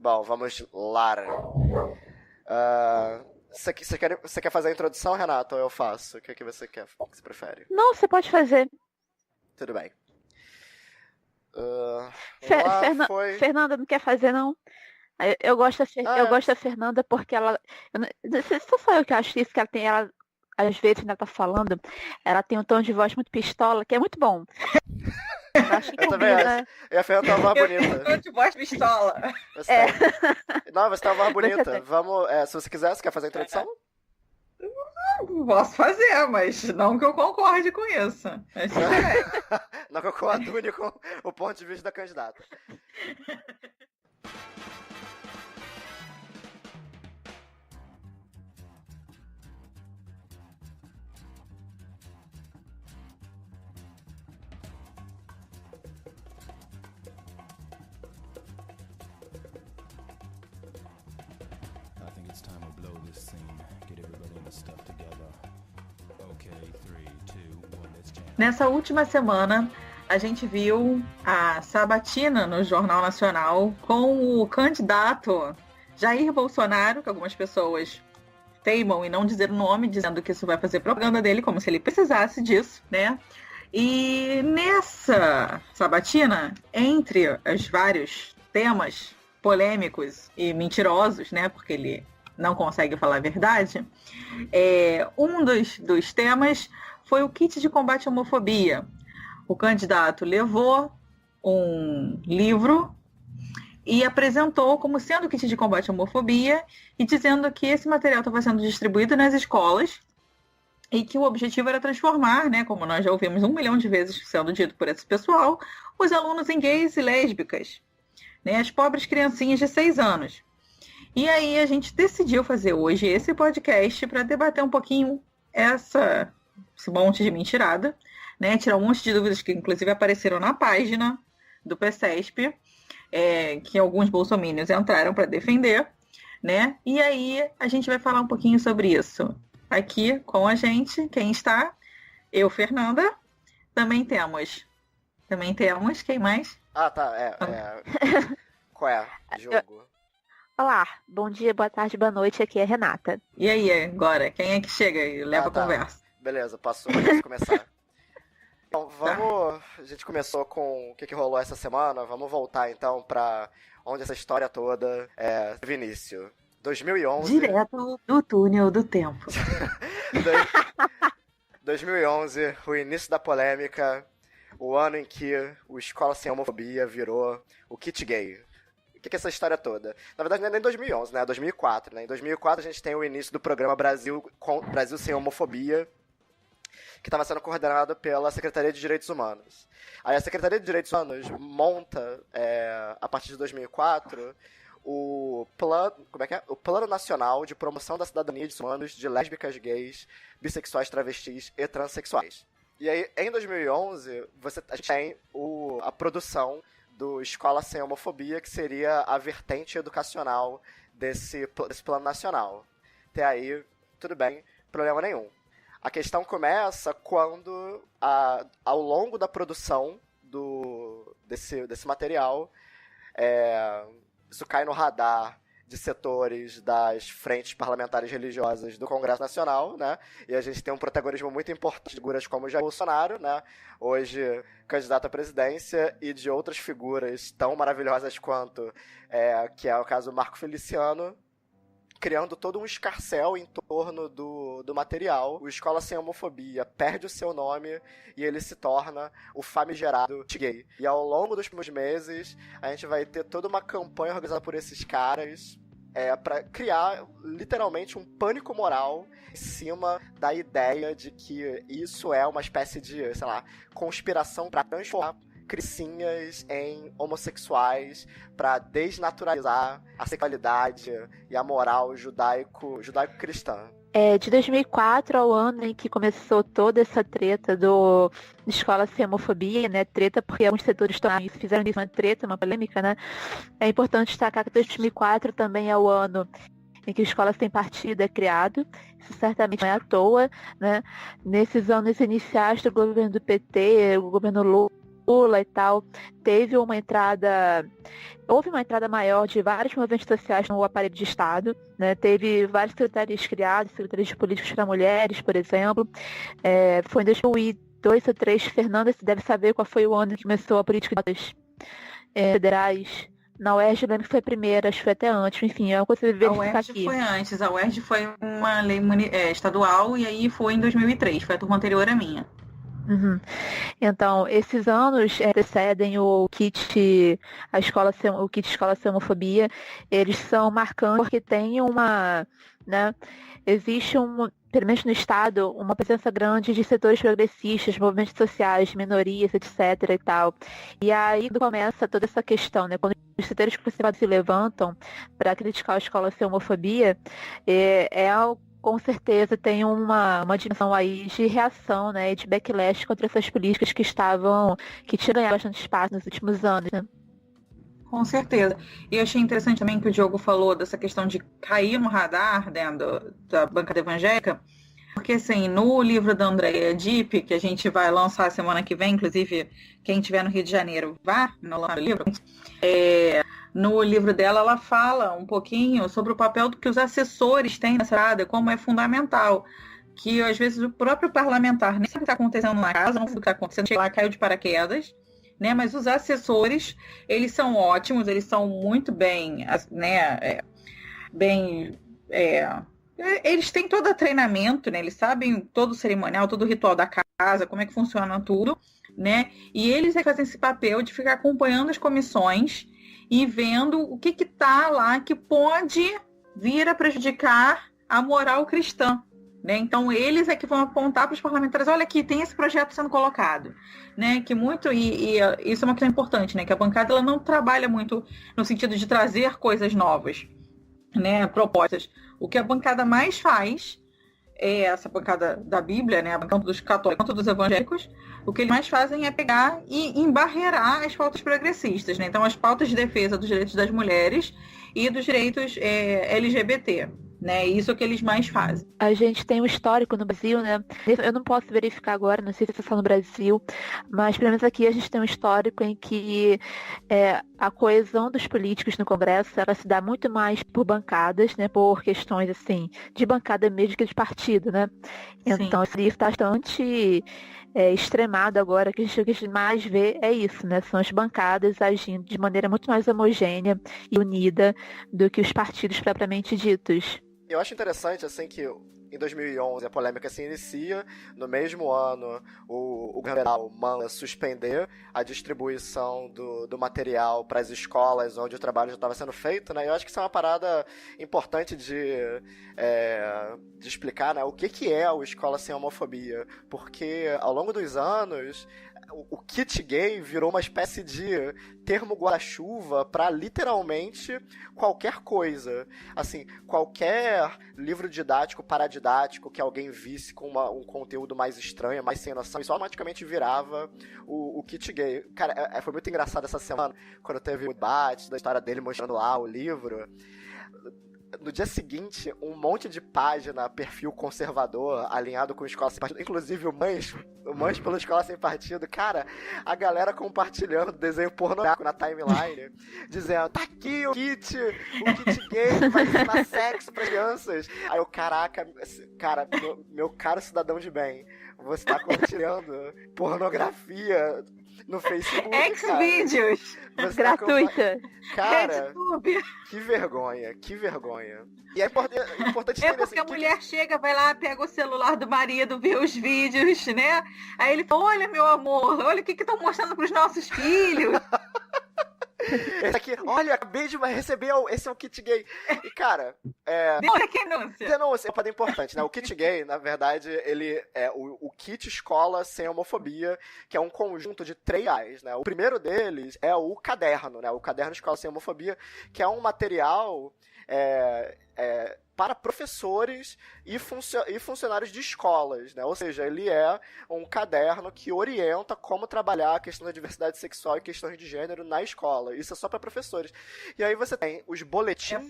Bom, vamos lá. Você quer fazer a introdução, Renato, ou eu faço? O que você quer? O que você prefere? Não, você pode fazer. Tudo bem. Vamos lá, foi... Fernanda não quer fazer, não? Eu gosto eu gosto da Fernanda porque ela... não sei se só eu que acho isso, que ela tem... às vezes, quando ela tá falando, ela tem um tom de voz muito pistola, que é muito bom. Eu acho que eu também acho. E a Fernanda tá uma voz bonita. Eu de voz pistola. Não, você tá uma voz bonita. Vamos... se você quiser, você quer fazer a introdução? Posso fazer, mas não que eu concorde com isso. Mas não que eu coadune com o ponto de vista da candidata. Nessa última semana, a gente viu a sabatina no Jornal Nacional com o candidato Jair Bolsonaro, que algumas pessoas teimam em não dizer o nome, dizendo que isso vai fazer propaganda dele, como se ele precisasse disso, né? E nessa sabatina, entre os vários temas polêmicos e mentirosos, né? Porque ele não consegue falar a verdade, um dos temas foi o kit de combate à homofobia. O candidato levou um livro e apresentou como sendo o kit de combate à homofobia e dizendo que esse material estava sendo distribuído nas escolas e que o objetivo era transformar, né, como nós já ouvimos 1 milhão de vezes sendo dito por esse pessoal, os alunos em gays e lésbicas, né, as pobres criancinhas de 6 anos. E aí a gente decidiu fazer hoje esse podcast para debater um pouquinho esse monte de mentirada, né? Tirar um monte de dúvidas que inclusive apareceram na página do PCESP, que alguns bolsominions entraram para defender, né? E aí a gente vai falar um pouquinho sobre isso aqui com a gente. Quem está? Eu, Fernanda. Também temos, quem mais? Ah, tá, qual é? Jogo. Olá, bom dia, boa tarde, boa noite, aqui é a Renata. E aí, agora, quem é que chega e leva a conversa? Beleza, posso começar. Então, a gente começou com o que rolou essa semana, vamos voltar então pra onde essa história toda teve início. 2011... Direto do túnel do tempo. 2011, o início da polêmica, o ano em que o Escola Sem Homofobia virou o kit gay. O que é essa história toda? Na verdade, não é nem 2011, né? É 2004, né? Em 2004, a gente tem o início do programa Brasil Sem Homofobia, que estava sendo coordenado pela Secretaria de Direitos Humanos. Aí a Secretaria de Direitos Humanos monta, a partir de 2004, o Plano Nacional de Promoção da Cidadania de Humanos de Lésbicas, Gays, Bissexuais, Travestis e Transsexuais. E aí, em 2011, a gente tem a produção do Escola Sem Homofobia, que seria a vertente educacional desse plano nacional. Até aí, tudo bem, problema nenhum. A questão começa quando, ao longo da produção desse material, isso cai no radar de setores das frentes parlamentares religiosas do Congresso Nacional, né? E a gente tem um protagonismo muito importante de figuras como Jair Bolsonaro, né? Hoje candidato à presidência, e de outras figuras tão maravilhosas quanto, que é o caso do Marco Feliciano, criando todo um escarcéu em torno do material. O Escola Sem Homofobia perde o seu nome e ele se torna o famigerado gay. E ao longo dos próximos meses, a gente vai ter toda uma campanha organizada por esses caras para criar, literalmente, um pânico moral em cima da ideia de que isso é uma espécie de, sei lá, conspiração para transformar criancinhas em homossexuais, para desnaturalizar a sexualidade e a moral judaico-cristã. De 2004 ao ano em que começou toda essa treta do Escola Sem Homofobia, né? Treta porque alguns setores fizeram isso uma treta, uma polêmica, né? É importante destacar que 2004 também é o ano em que a Escola Sem Partido é criado. Isso certamente não é à toa, né? Nesses anos iniciais do governo do PT, o governo Lula, Lula e tal, houve uma entrada maior de vários movimentos sociais no aparelho de Estado, né? Teve várias secretarias criadas, secretarias de políticos para mulheres, por exemplo. Foi em 2002 ou 2003, Fernanda, você deve saber qual foi o ano que começou a política de cotas federais. Na UERJ, eu lembro que foi a primeira, acho que foi até antes, enfim, é uma coisa que você verificar aqui. A UERJ foi antes, a UERJ foi uma lei estadual e aí foi em 2003, foi a turma anterior à minha. Uhum. Então, esses anos precedem o kit Escola Sem Homofobia. Eles são marcantes porque tem né, existe pelo menos no Estado, uma presença grande de setores progressistas, movimentos sociais, minorias, etc. e tal. E aí começa toda essa questão, né? Quando os setores conservadores se levantam para criticar a Escola Sem Homofobia, com certeza tem uma dimensão aí de reação, né, e de backlash contra essas políticas que tinham ganhado bastante espaço nos últimos anos, né? Com certeza. E eu achei interessante também que o Diogo falou dessa questão de cair no radar, né, da bancada evangélica, porque assim, no livro da Andrea Dipp, que a gente vai lançar semana que vem, inclusive quem estiver no Rio de Janeiro vá no livro, no livro dela, ela fala um pouquinho sobre o papel que os assessores têm nessa área, como é fundamental. Que, às vezes, o próprio parlamentar nem sabe o que está acontecendo na casa, não sabe o que está acontecendo, chega lá, caiu de paraquedas, né? Mas os assessores, eles são ótimos, eles são muito bem, né? Eles têm todo o treinamento, né? Eles sabem todo o cerimonial, todo o ritual da casa, como é que funciona tudo, né? E eles fazem esse papel de ficar acompanhando as comissões e vendo o que está lá que pode vir a prejudicar a moral cristã, né? Então, eles é que vão apontar para os parlamentares, olha aqui, tem esse projeto sendo colocado, né? Que muito, e isso é uma questão importante, né? Que a bancada ela não trabalha muito no sentido de trazer coisas novas, né? Propostas. O que a bancada mais faz essa bancada da Bíblia, né, tanto dos católicos quanto dos evangélicos, o que eles mais fazem é pegar e embarrear as pautas progressistas, né? Então, as pautas de defesa dos direitos das mulheres e dos direitos LGBT, né? Isso é o que eles mais fazem. A gente tem um histórico no Brasil, né? Eu não posso verificar agora, não sei se é só no Brasil, mas pelo menos aqui a gente tem um histórico em que a coesão dos políticos no Congresso, ela se dá muito mais por bancadas, né? Por questões, assim, de bancada mesmo que de partido, né? Então, isso está bastante extremado agora, que o que a gente mais vê é isso, né? São as bancadas agindo de maneira muito mais homogênea e unida do que os partidos propriamente ditos. Eu acho interessante, assim, que em 2011 a polêmica se inicia, no mesmo ano o general manda suspender a distribuição do material para as escolas onde o trabalho já estava sendo feito, né? Eu acho que isso é uma parada importante de explicar, né? O que é o Escola Sem Homofobia, porque ao longo dos anos o kit gay virou uma espécie de termo guarda-chuva para literalmente qualquer coisa. Assim, qualquer livro didático, paradidático que alguém visse com um conteúdo mais estranho, mais sem noção, isso automaticamente virava o kit gay. Cara, foi muito engraçado essa semana, quando teve o debate da história dele mostrando lá o livro. No dia seguinte, um monte de página, perfil conservador, alinhado com Escola Sem Partido, inclusive o Mães pela Escola Sem Partido, cara, a galera compartilhando desenho pornográfico na timeline, dizendo, tá aqui o kit gay que vai ensinar sexo para crianças. Aí eu, caraca, cara, meu caro cidadão de bem, você tá compartilhando pornografia no Facebook, Xvideos gratuita. Cara, que vergonha. E é importante entender porque a mulher chega, vai lá, pega o celular do marido, vê os vídeos, né? Aí ele fala, olha, meu amor, olha o que estão mostrando pros nossos filhos. Esse aqui, olha, acabei de receber, esse é o kit gay. E, cara, denúncia, é uma parada importante, né? O kit gay, na verdade, ele é o kit Escola Sem Homofobia, que é um conjunto de 3 reais, né? O primeiro deles é o caderno, né? O caderno Escola Sem Homofobia, que é um material para professores e funcionários de escolas, né? Ou seja, ele é um caderno que orienta como trabalhar a questão da diversidade sexual e questões de gênero na escola. Isso é só para professores. E aí você tem os boletins...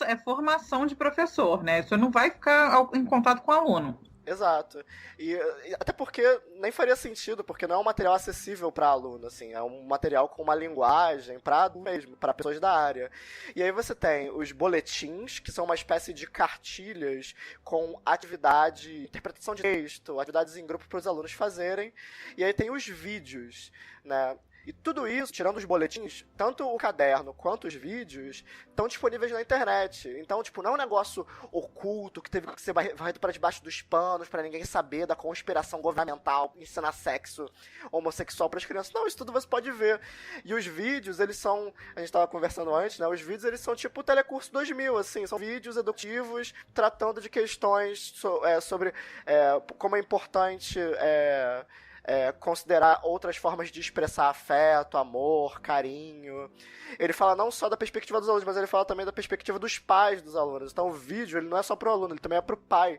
É formação de professor, né? Isso não vai ficar em contato com o aluno. Exato. E até porque nem faria sentido, porque não é um material acessível para aluno, assim, é um material com uma linguagem para mesmo, para pessoas da área. E aí você tem os boletins, que são uma espécie de cartilhas com atividade, interpretação de texto, atividades em grupo para os alunos fazerem. E aí tem os vídeos, né? E tudo isso, tirando os boletins, tanto o caderno quanto os vídeos estão disponíveis na internet. Então, tipo, não é um negócio oculto que teve que ser varrido para debaixo dos panos para ninguém saber da conspiração governamental, ensinar sexo homossexual para as crianças. Não, isso tudo você pode ver. E os vídeos, eles são, a gente estava conversando antes, né? Os vídeos, eles são tipo o Telecurso 2000, assim, são vídeos educativos tratando de questões sobre como é importante considerar outras formas de expressar afeto, amor, carinho. Ele fala não só da perspectiva dos alunos, mas ele fala também da perspectiva dos pais dos alunos. Então o vídeo, ele não é só pro aluno, ele também é pro pai.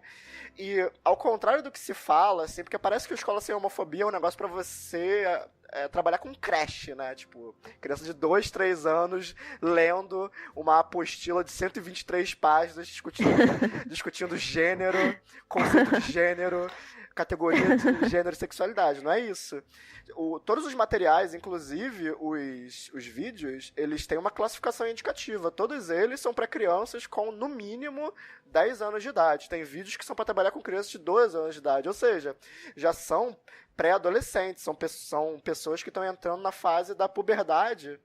E ao contrário do que se fala, assim, porque parece que a Escola Sem Homofobia é um negócio pra você trabalhar com creche, né? Tipo, criança de 2, 3 anos lendo uma apostila de 123 páginas discutindo gênero, conceito de gênero, categoria de gênero e sexualidade, não é isso. Todos os materiais, inclusive os vídeos, eles têm uma classificação indicativa. Todos eles são para crianças com, no mínimo, 10 anos de idade. Tem vídeos que são para trabalhar com crianças de 12 anos de idade, ou seja, já são pré-adolescentes, são pessoas que estão entrando na fase da puberdade.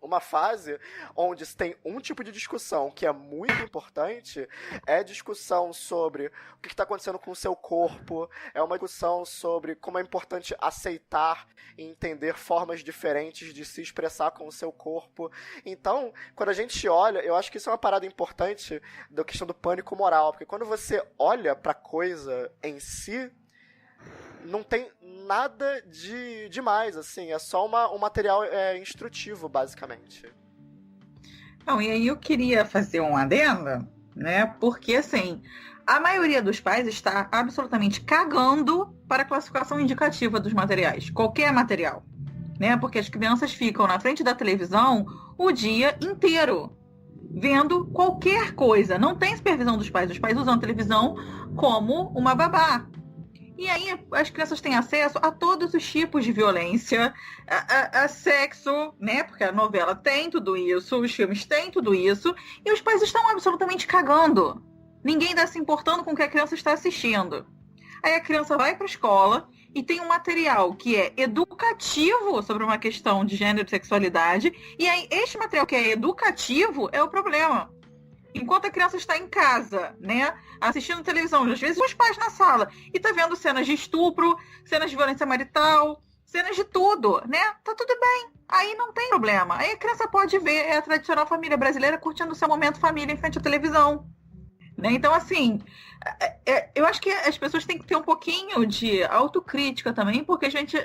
Uma fase onde se tem um tipo de discussão que é muito importante, é discussão sobre o que está acontecendo com o seu corpo, é uma discussão sobre como é importante aceitar e entender formas diferentes de se expressar com o seu corpo. Então, quando a gente olha, eu acho que isso é uma parada importante da questão do pânico moral, porque quando você olha para a coisa em si, não tem nada de demais, assim, é só um material instrutivo, basicamente. Não, e aí eu queria fazer um adendo, né, porque, assim, a maioria dos pais está absolutamente cagando para a classificação indicativa dos materiais, qualquer material, né, porque as crianças ficam na frente da televisão o dia inteiro, vendo qualquer coisa, não tem supervisão dos pais, os pais usam a televisão como uma babá. E aí as crianças têm acesso a todos os tipos de violência, a sexo, né? Porque a novela tem tudo isso, os filmes têm tudo isso, e os pais estão absolutamente cagando. Ninguém está se importando com o que a criança está assistindo. Aí a criança vai para a escola e tem um material que é educativo sobre uma questão de gênero e sexualidade, e aí este material que é educativo é o problema. Enquanto a criança está em casa, né, assistindo televisão, às vezes os pais na sala, e tá vendo cenas de estupro, cenas de violência marital, cenas de tudo, né? Tá tudo bem. Aí não tem problema. Aí a criança pode ver a tradicional família brasileira curtindo o seu momento família em frente à televisão. Né? Então, assim, eu acho que as pessoas têm que ter um pouquinho de autocrítica também, porque a gente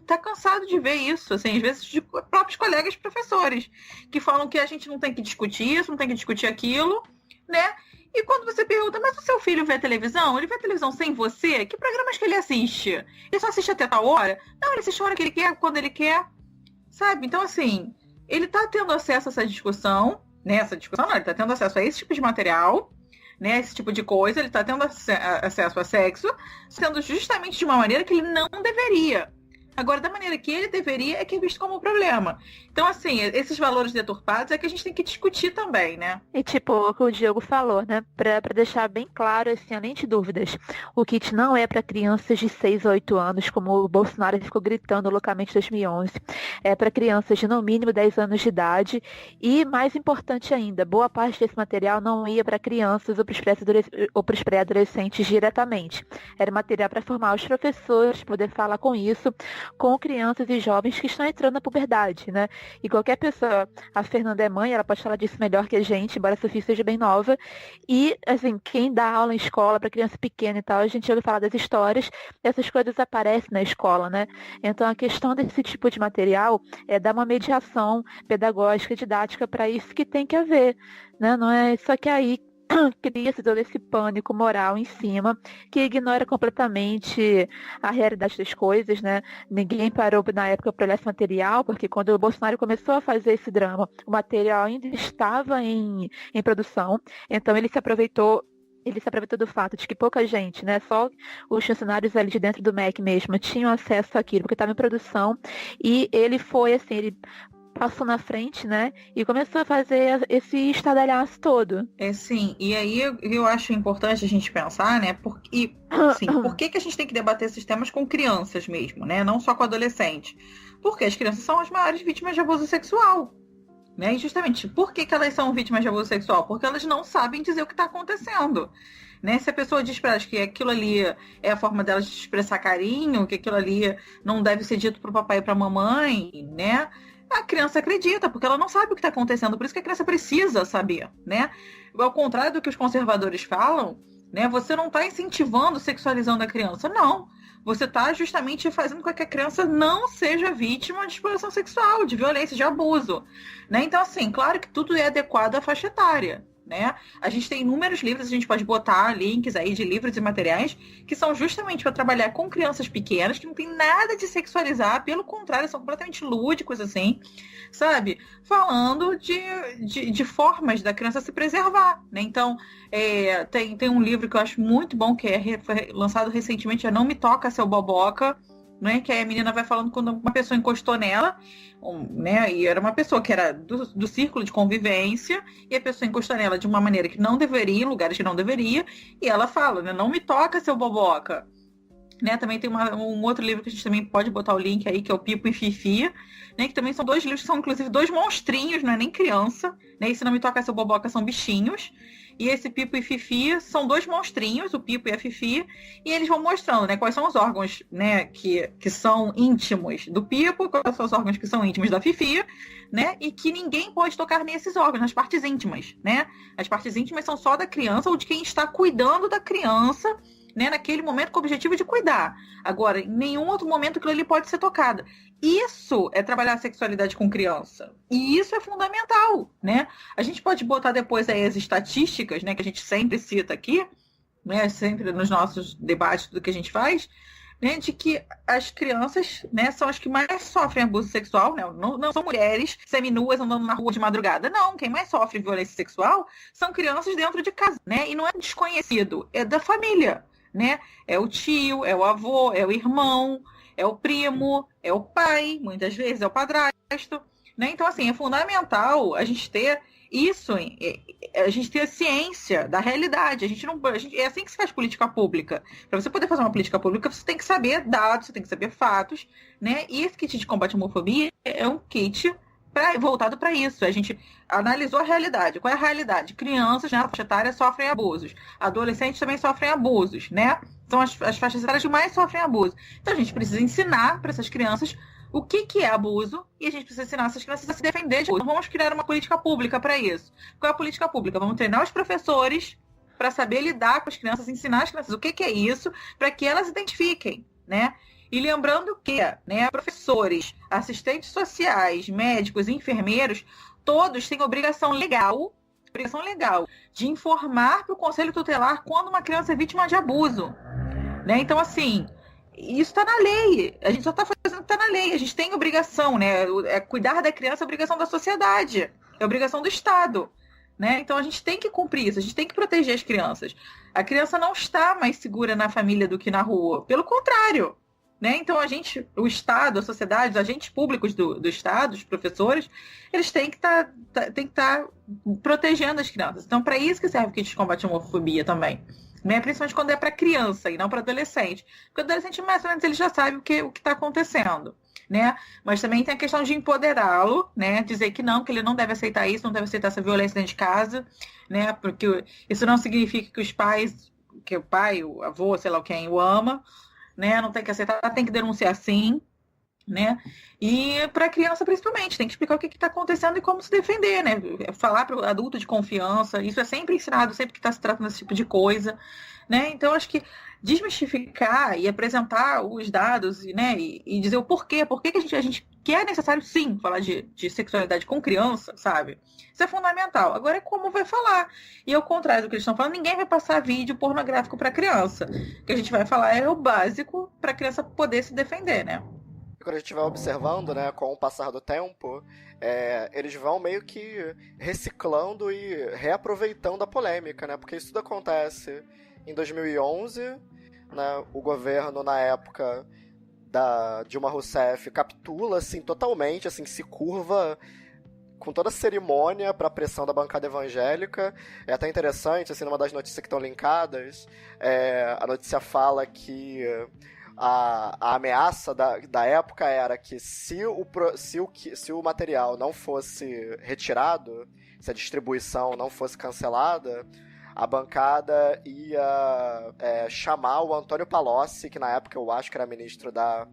tá cansado de ver isso, assim, às vezes de próprios colegas professores, que falam que a gente não tem que discutir isso, não tem que discutir aquilo, né? E quando você pergunta, mas o seu filho vê televisão? Ele vê televisão sem você? Que programas que ele assiste? Ele só assiste até tal hora? Não, ele assiste a hora que ele quer, quando ele quer, sabe? Então, assim, ele tá tendo acesso a essa discussão, né? Essa discussão não, ele tá tendo acesso a esse tipo de material, né, esse tipo de coisa, ele está tendo acesso a sexo, sendo justamente de uma maneira que ele não deveria. Agora, da maneira que ele deveria, é que é visto como um problema. Então, assim, esses valores deturpados é que a gente tem que discutir também, né? E tipo, o que o Diego falou, né? Pra deixar bem claro, assim, além de dúvidas, o kit não é para crianças de 6 a 8 anos, como o Bolsonaro ficou gritando loucamente em 2011. É para crianças de no mínimo 10 anos de idade. E, mais importante ainda, boa parte desse material não ia para crianças ou para os pré-adolescentes diretamente. Era material para formar os professores, poder falar com isso, com crianças e jovens que estão entrando na puberdade, né? E qualquer pessoa, a Fernanda é mãe, ela pode falar disso melhor que a gente, embora a Sofia seja bem nova. E, assim, quem dá aula em escola para criança pequena e tal, a gente ouve falar das histórias, essas coisas aparecem na escola, né? Então, a questão desse tipo de material é dar uma mediação pedagógica, didática para isso que tem que haver, né? Não é só que aí cria-se todo esse pânico moral em cima, que ignora completamente a realidade das coisas, né? Ninguém parou na época para olhar esse material, porque quando o Bolsonaro começou a fazer esse drama, o material ainda estava em produção, então ele se aproveitou Ele se aproveitou do fato de que pouca gente, né, só os funcionários ali de dentro do MEC mesmo tinham acesso àquilo, porque estava em produção, e ele foi assim, ele passou na frente, né, e começou a fazer esse estadalhaço todo. Sim, e aí eu acho importante a gente pensar, né, por que a gente tem que debater esses temas com crianças mesmo, né, não só com adolescentes? Porque as crianças são as maiores vítimas de abuso sexual. Né? E justamente, por que elas são vítimas de abuso sexual? Porque elas não sabem dizer o que está acontecendo. Né? Se a pessoa diz para elas que aquilo ali é a forma delas de expressar carinho, que aquilo ali não deve ser dito para o papai e para a mamãe, né? A criança acredita, porque ela não sabe o que está acontecendo. Por isso que a criança precisa saber. Né? Ao contrário do que os conservadores falam, né? Você não está incentivando, sexualizando a criança. Não. Você está justamente fazendo com que a criança não seja vítima de exploração sexual, de violência, de abuso. Né? Então, assim, claro que tudo é adequado à faixa etária. Né? A gente tem inúmeros livros, a gente pode botar links aí de livros e materiais que são justamente para trabalhar com crianças pequenas, que não tem nada de sexualizar, pelo contrário, são completamente lúdicos, assim, sabe? Falando de formas da criança se preservar, né? Então, tem um livro que eu acho muito bom, que foi lançado recentemente, é Não Me Toca, Seu Boboca, né? Que aí a menina vai falando quando uma pessoa encostou nela, né? E era uma pessoa que era do círculo de convivência, e a pessoa encostou nela de uma maneira que não deveria, em lugares que não deveria, e ela fala, né? Não me toca, seu boboca. Né? Também tem um outro livro que a gente também pode botar o link aí, que é o Pipo e Fifi, né? Que também são 2 livros que são, inclusive, 2 monstrinhos, não é nem criança, né? E se não me toca, seu boboca, são bichinhos. E esse Pipo e Fifi são 2 monstrinhos, o Pipo e a Fifi, e eles vão mostrando, né, quais são os órgãos, né, que são íntimos do Pipo, quais são os órgãos que são íntimos da Fifi, né, e que ninguém pode tocar nesses órgãos, nas partes íntimas, né? As partes íntimas são só da criança ou de quem está cuidando da criança, né, naquele momento com o objetivo de cuidar. Agora, em nenhum outro momento aquilo ali pode ser tocado. Isso é trabalhar a sexualidade com criança. E isso é fundamental, né? A gente pode botar depois aí as estatísticas, né, que a gente sempre cita aqui, né, sempre nos nossos debates do que a gente faz, né, de que as crianças, né, são as que mais sofrem abuso sexual, né? Não são mulheres seminuas andando na rua de madrugada, não. Quem mais sofre violência sexual são crianças dentro de casa, né? E não é desconhecido, é da família. Né? É o tio, é o avô, é o irmão, é o primo, é o pai, muitas vezes é o padrasto, né? Então, assim, é fundamental a gente ter isso, a gente ter a ciência da realidade. É assim que se faz política pública. Para você poder fazer uma política pública, você tem que saber dados, você tem que saber fatos, né? E esse kit de combate à homofobia é um kit voltado para isso. A gente analisou a realidade. Qual é a realidade? Crianças na faixa etária sofrem abusos. Adolescentes também sofrem abusos, né? São as faixas etárias que mais sofrem abuso. Então a gente precisa ensinar para essas crianças o que é abuso e a gente precisa ensinar essas crianças a se defender de abuso. Vamos criar uma política pública para isso. Qual é a política pública? Vamos treinar os professores para saber lidar com as crianças, ensinar as crianças o que é isso, para que elas identifiquem, né? E lembrando que, né, professores, assistentes sociais, médicos, enfermeiros, todos têm obrigação legal de informar para o Conselho Tutelar quando uma criança é vítima de abuso. Né? Então, assim, isso está na lei. A gente só está fazendo o que está na lei. A gente tem obrigação, né? Cuidar da criança é obrigação da sociedade, é obrigação do Estado. Né? Então, a gente tem que cumprir isso, a gente tem que proteger as crianças. A criança não está mais segura na família do que na rua. Pelo contrário. Né? Então, o Estado, a sociedade, os agentes públicos do Estado, os professores, eles têm que estar protegendo as crianças. Então, para isso que serve o kit de combate à homofobia também. Né? Principalmente quando é para criança e não para adolescente. Porque o adolescente, mais ou menos, ele já sabe o que está acontecendo. Né? Mas também tem a questão de empoderá-lo, né? Dizer que ele não deve aceitar isso, não deve aceitar essa violência dentro de casa, né? Porque isso não significa que que o pai, o avô, sei lá quem, o ama, né? Não tem que aceitar, tem que denunciar sim, né? E para a criança, principalmente, tem que explicar o que está acontecendo e como se defender, né? Falar para o adulto de confiança, isso é sempre ensinado, sempre que está se tratando desse tipo de coisa, né? Então, acho que desmistificar e apresentar os dados, né? E dizer o porquê que a gente que é necessário, sim, falar de sexualidade com criança, sabe? Isso é fundamental. Agora é como vai falar. E ao contrário do que eles estão falando, ninguém vai passar vídeo pornográfico para criança. O que a gente vai falar é o básico para a criança poder se defender, né? E quando a gente vai observando, né, com o passar do tempo, eles vão meio que reciclando e reaproveitando a polêmica, né? Porque isso tudo acontece em 2011, né? O governo, na época da Dilma Rousseff, capitula, assim, totalmente, assim, se curva com toda a cerimônia para a pressão da bancada evangélica. É até interessante, assim, numa das notícias que estão linkadas, a notícia fala que a ameaça da época era que se o material não fosse retirado, se a distribuição não fosse cancelada, a bancada ia chamar o Antônio Palocci, que na época eu acho que era ministro da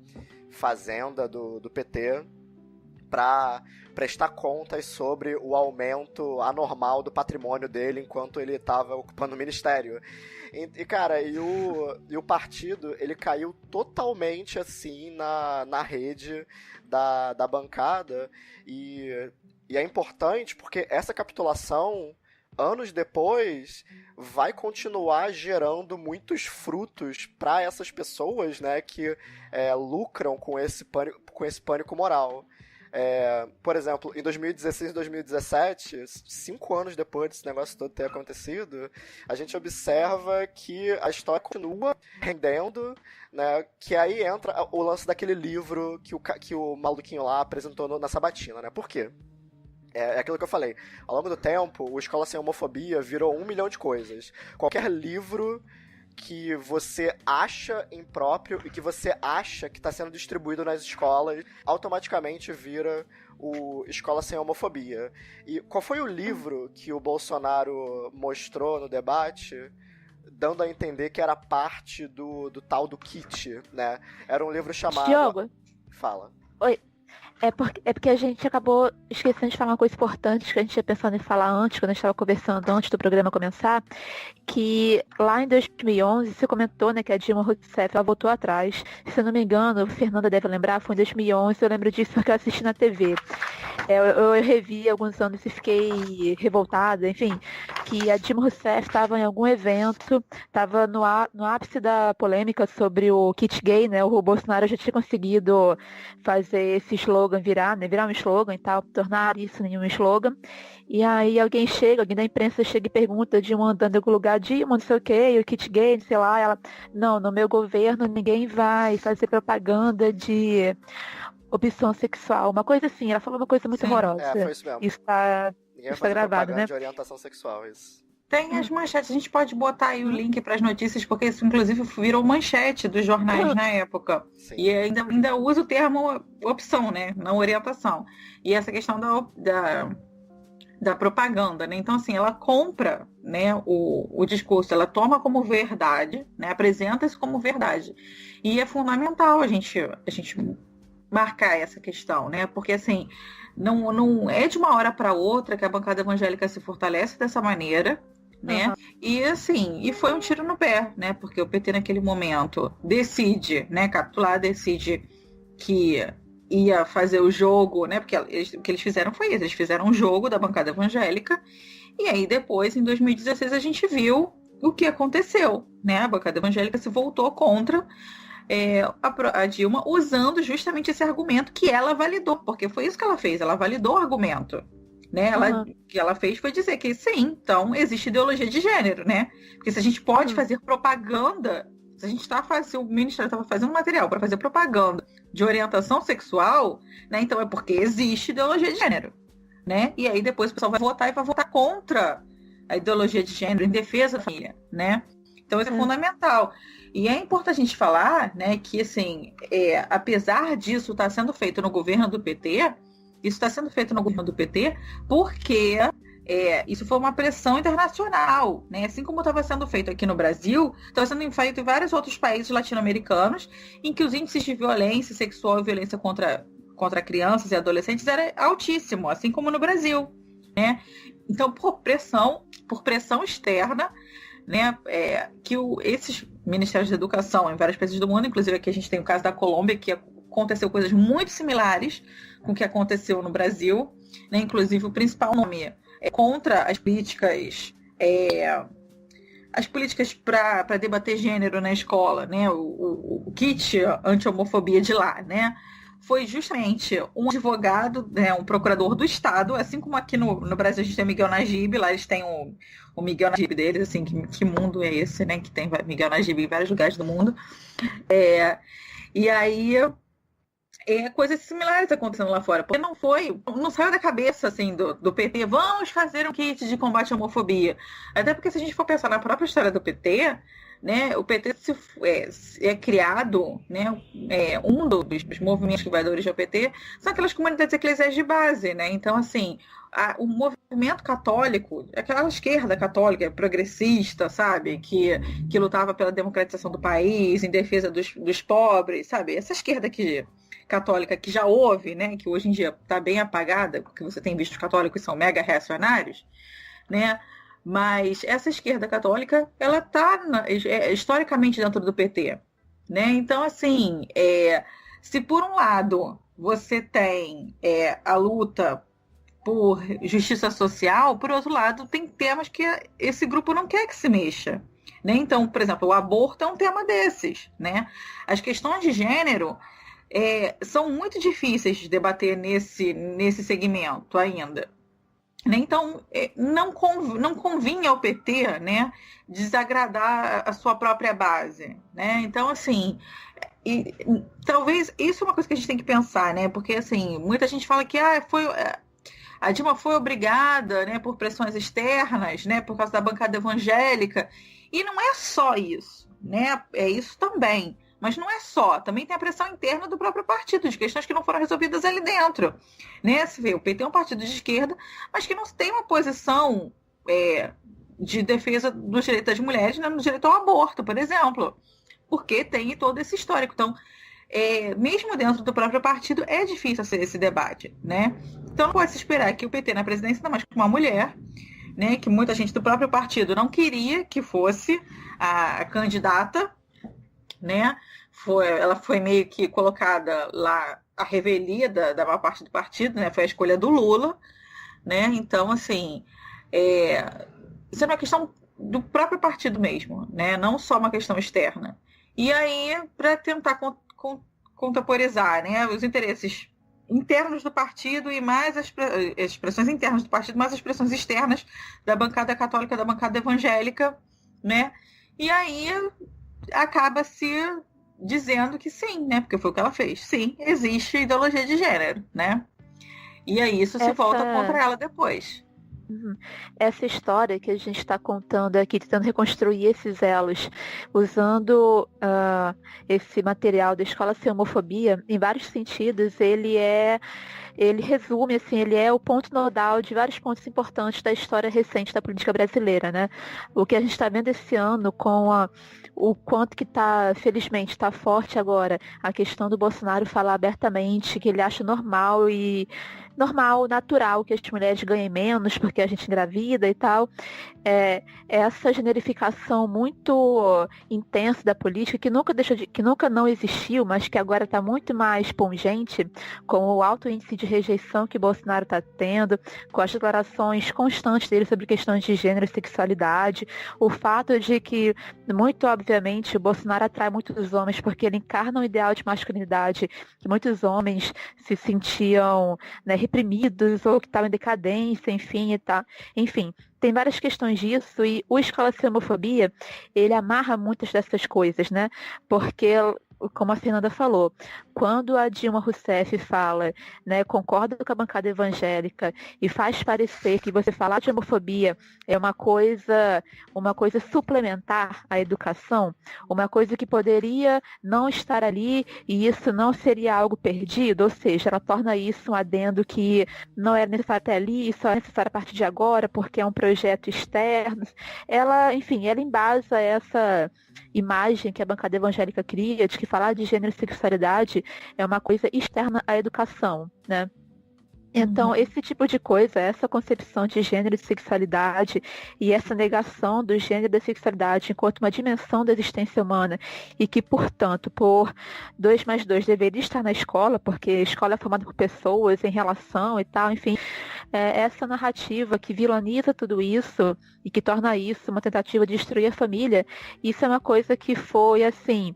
Fazenda do PT, para prestar contas sobre o aumento anormal do patrimônio dele enquanto ele estava ocupando o ministério. E cara, e o partido, ele caiu totalmente, assim, na rede da bancada, e é importante porque essa capitulação, anos depois, vai continuar gerando muitos frutos para essas pessoas, né, que lucram com esse pânico moral. Por exemplo, em 2016 e 2017, 5 anos depois desse negócio todo ter acontecido, a gente observa que a história continua rendendo, né, que aí entra o lance daquele livro que o maluquinho lá apresentou na Sabatina, né? Por quê? É aquilo que eu falei. Ao longo do tempo, o Escola Sem Homofobia virou 1 milhão de coisas. Qualquer livro que você acha impróprio e que você acha que está sendo distribuído nas escolas, automaticamente vira o Escola Sem Homofobia. E qual foi o livro que o Bolsonaro mostrou no debate, dando a entender que era parte do tal do kit, né? Era um livro chamado... Diogo? Fala. Oi. É porque a gente acabou esquecendo de falar uma coisa importante que a gente tinha pensado em falar antes, quando a gente estava conversando antes do programa começar, que lá em 2011, você comentou, né, que a Dilma Rousseff, ela voltou atrás. Se eu não me engano, a Fernanda deve lembrar, foi em 2011, eu lembro disso porque eu assisti na TV. Eu revi alguns anos e fiquei revoltada, enfim, que a Dilma Rousseff estava em algum evento, estava no ápice da polêmica sobre o kit gay, né, o Bolsonaro já tinha conseguido fazer esse slogan virar um slogan e tal, tornar isso em um slogan. E aí alguém da imprensa chega e pergunta de uma andando em algum lugar, Dilma, não sei o que, o kit gay, sei lá, ela, não, no meu governo ninguém vai fazer propaganda de opção sexual, uma coisa assim, ela falou uma coisa muito horrorosa. Foi isso mesmo. Isso tá gravado, né? De orientação sexual, isso. Tem as manchetes, a gente pode botar aí o link para as notícias, porque isso inclusive virou manchete dos jornais na época. Sim. E ainda usa o termo opção, né? Não orientação. E essa questão da propaganda, né? Então, assim, ela compra, né, o discurso, ela toma como verdade, né? Apresenta isso como verdade. E é fundamental a gente marcar essa questão, né? Porque, assim, não é de uma hora para outra que a bancada evangélica se fortalece dessa maneira, né? Uhum. E assim, e foi um tiro no pé, né? Porque o PT naquele momento decide, né, capitular, decide que ia fazer o jogo, né? Porque o que eles fizeram foi isso, eles fizeram um jogo da bancada evangélica, e aí depois, em 2016, a gente viu o que aconteceu, né? A bancada evangélica se voltou contra a Dilma, usando justamente esse argumento que ela validou, porque foi isso que ela fez, ela validou o argumento. Né? O que ela fez foi dizer que sim, então existe ideologia de gênero, né? Porque se a gente pode fazer propaganda, se o Ministério estava fazendo material para fazer propaganda de orientação sexual, né? Então é porque existe ideologia de gênero, né? E aí depois o pessoal vai votar contra a ideologia de gênero, em defesa da família, né? Então isso é fundamental. E é importante a gente falar, né, que assim, apesar disso estar sendo feito no governo do PT, isso está sendo feito no governo do PT porque isso foi uma pressão internacional, né? Assim como estava sendo feito aqui no Brasil, estava sendo feito em vários outros países latino-americanos, em que os índices de violência sexual e violência contra crianças e adolescentes era altíssimo, assim como no Brasil, né? Então, por pressão externa, né, que esses ministérios de educação em vários países do mundo, inclusive aqui a gente tem o caso da Colômbia, que aconteceu coisas muito similares com o que aconteceu no Brasil, né? Inclusive o principal nome contra as políticas para debater gênero na escola, né? O kit anti-homofobia de lá, né? foi justamente um advogado, né, um procurador do Estado, assim como aqui no Brasil a gente tem o Miguel Najib, lá eles têm o Miguel Najib deles, assim, que mundo é esse, né, que tem Miguel Najib em vários lugares do mundo. E aí, coisas similares acontecendo lá fora, porque não saiu da cabeça, assim, do PT, vamos fazer um kit de combate à homofobia. Até porque se a gente for pensar na própria história do PT, né, o PT é criado, né, um dos movimentos que vai da origem ao PT são aquelas comunidades eclesiais de base, né? Então, assim, o movimento católico, aquela esquerda católica progressista, sabe, que lutava pela democratização do país, em defesa dos pobres, sabe, essa esquerda católica que já houve, né, que hoje em dia está bem apagada, porque você tem visto os católicos são mega reacionários, né? Mas essa esquerda católica, ela está historicamente dentro do PT, né? Então, assim, se por um lado você tem a luta por justiça social, por outro lado tem temas que esse grupo não quer que se mexa, né? Então, por exemplo, o aborto é um tema desses, né? As questões de gênero são muito difíceis de debater nesse segmento ainda. Então, não convinha ao PT, né, desagradar a sua própria base, né? Então, assim, talvez isso é uma coisa que a gente tem que pensar, né? Porque, assim, muita gente fala que a Dilma foi obrigada, né, por pressões externas, né, por causa da bancada evangélica, e não é só isso, né? É isso também. Mas não é só, também tem a pressão interna do próprio partido, de questões que não foram resolvidas ali dentro. Né? Você vê, o PT é um partido de esquerda, mas que não tem uma posição de defesa dos direitos das mulheres, né, no direito ao aborto, por exemplo, porque tem todo esse histórico. Então, mesmo dentro do próprio partido, é difícil esse debate. Né? Então, não pode se esperar que o PT na presidência, ainda mais com uma mulher, né, que muita gente do próprio partido não queria que fosse a candidata, né? Ela foi meio que colocada lá a revelia da maior parte do partido, né? Foi a escolha do Lula, né? Então, assim, isso é uma questão do próprio partido mesmo, né? Não só uma questão externa. E aí, para tentar contemporizar, né, os interesses internos do partido e mais as pressões internas do partido, mais as pressões externas da bancada católica, da bancada evangélica, né? E aí acaba se dizendo que sim, né? Porque foi o que ela fez. Sim, existe ideologia de gênero, né? E aí isso se volta contra ela depois. Essa história que a gente está contando aqui, tentando reconstruir esses elos, usando esse material da Escola Sem Homofobia, em vários sentidos, ele resume, assim, ele é o ponto nodal de vários pontos importantes da história recente da política brasileira, né? O que a gente está vendo esse ano com o quanto que felizmente está forte agora a questão do Bolsonaro falar abertamente que ele acha normal, natural que as mulheres ganhem menos porque a gente engravida e tal. Essa generificação muito intensa da política que nunca não existiu, mas que agora está muito mais pungente com o alto índice de rejeição que Bolsonaro está tendo, com as declarações constantes dele sobre questões de gênero e sexualidade, o fato de que, muito obviamente, o Bolsonaro atrai muitos homens porque ele encarna um ideal de masculinidade que muitos homens se sentiam, né, reprimidos ou que estavam em decadência, enfim, tem várias questões disso, e o Escola Sem Homofobia, ele amarra muitas dessas coisas, né? Porque, como a Fernanda falou, quando a Dilma Rousseff fala, né, concorda com a bancada evangélica e faz parecer que você falar de homofobia é uma coisa suplementar à educação, uma coisa que poderia não estar ali e isso não seria algo perdido, ou seja, ela torna isso um adendo que não era necessário até ali e só é necessário a partir de agora porque é um projeto externo. Ela embasa essa imagem que a bancada evangélica cria de que falar de gênero e sexualidade é uma coisa externa à educação, né? Então, esse tipo de coisa, essa concepção de gênero e sexualidade e essa negação do gênero e da sexualidade enquanto uma dimensão da existência humana e que, portanto, por 2 mais 2 deveria estar na escola, porque a escola é formada por pessoas em relação e tal, enfim, essa narrativa que vilaniza tudo isso e que torna isso uma tentativa de destruir a família, isso é uma coisa que foi, assim,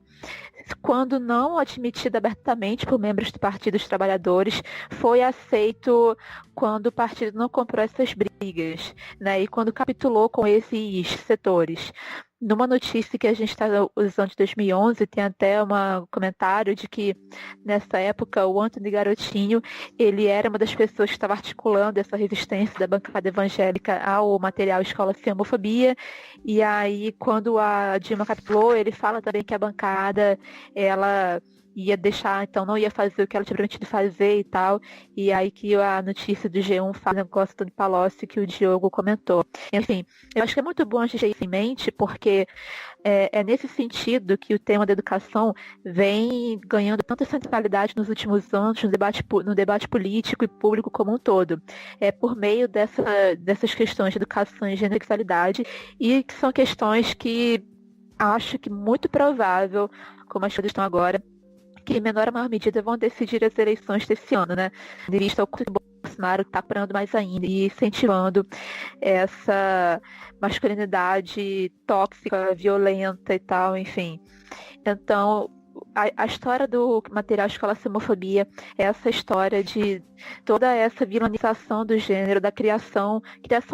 quando não admitido abertamente por membros do Partido dos Trabalhadores, foi aceito quando o partido não comprou essas brigas, né? E quando capitulou com esses setores. Numa notícia que a gente está usando de 2011, tem até um comentário de que, nessa época, o Antony Garotinho, ele era uma das pessoas que estava articulando essa resistência da bancada evangélica ao material Escola Sem Homofobia. E aí, quando a Dilma capitulou, ele fala também que a bancada, ela ia deixar, então não ia fazer o que ela tinha prometido fazer e tal. E aí que a notícia do G1 fala o negócio do Palocci que o Diogo comentou. Enfim, eu acho que é muito bom a gente ter isso em mente, porque é nesse sentido que o tema da educação vem ganhando tanta centralidade nos últimos anos no debate político e público como um todo. É por meio dessas questões de educação e gênero e sexualidade, e que são questões que acho que muito provável, como as coisas estão agora, que em menor ou maior medida vão decidir as eleições desse ano, né? De vista ao que o Bolsonaro está apurando mais ainda e incentivando essa masculinidade tóxica, violenta e tal, enfim. Então, a história do material Escola Sem Homofobia é essa história de toda essa vilanização do gênero, da criação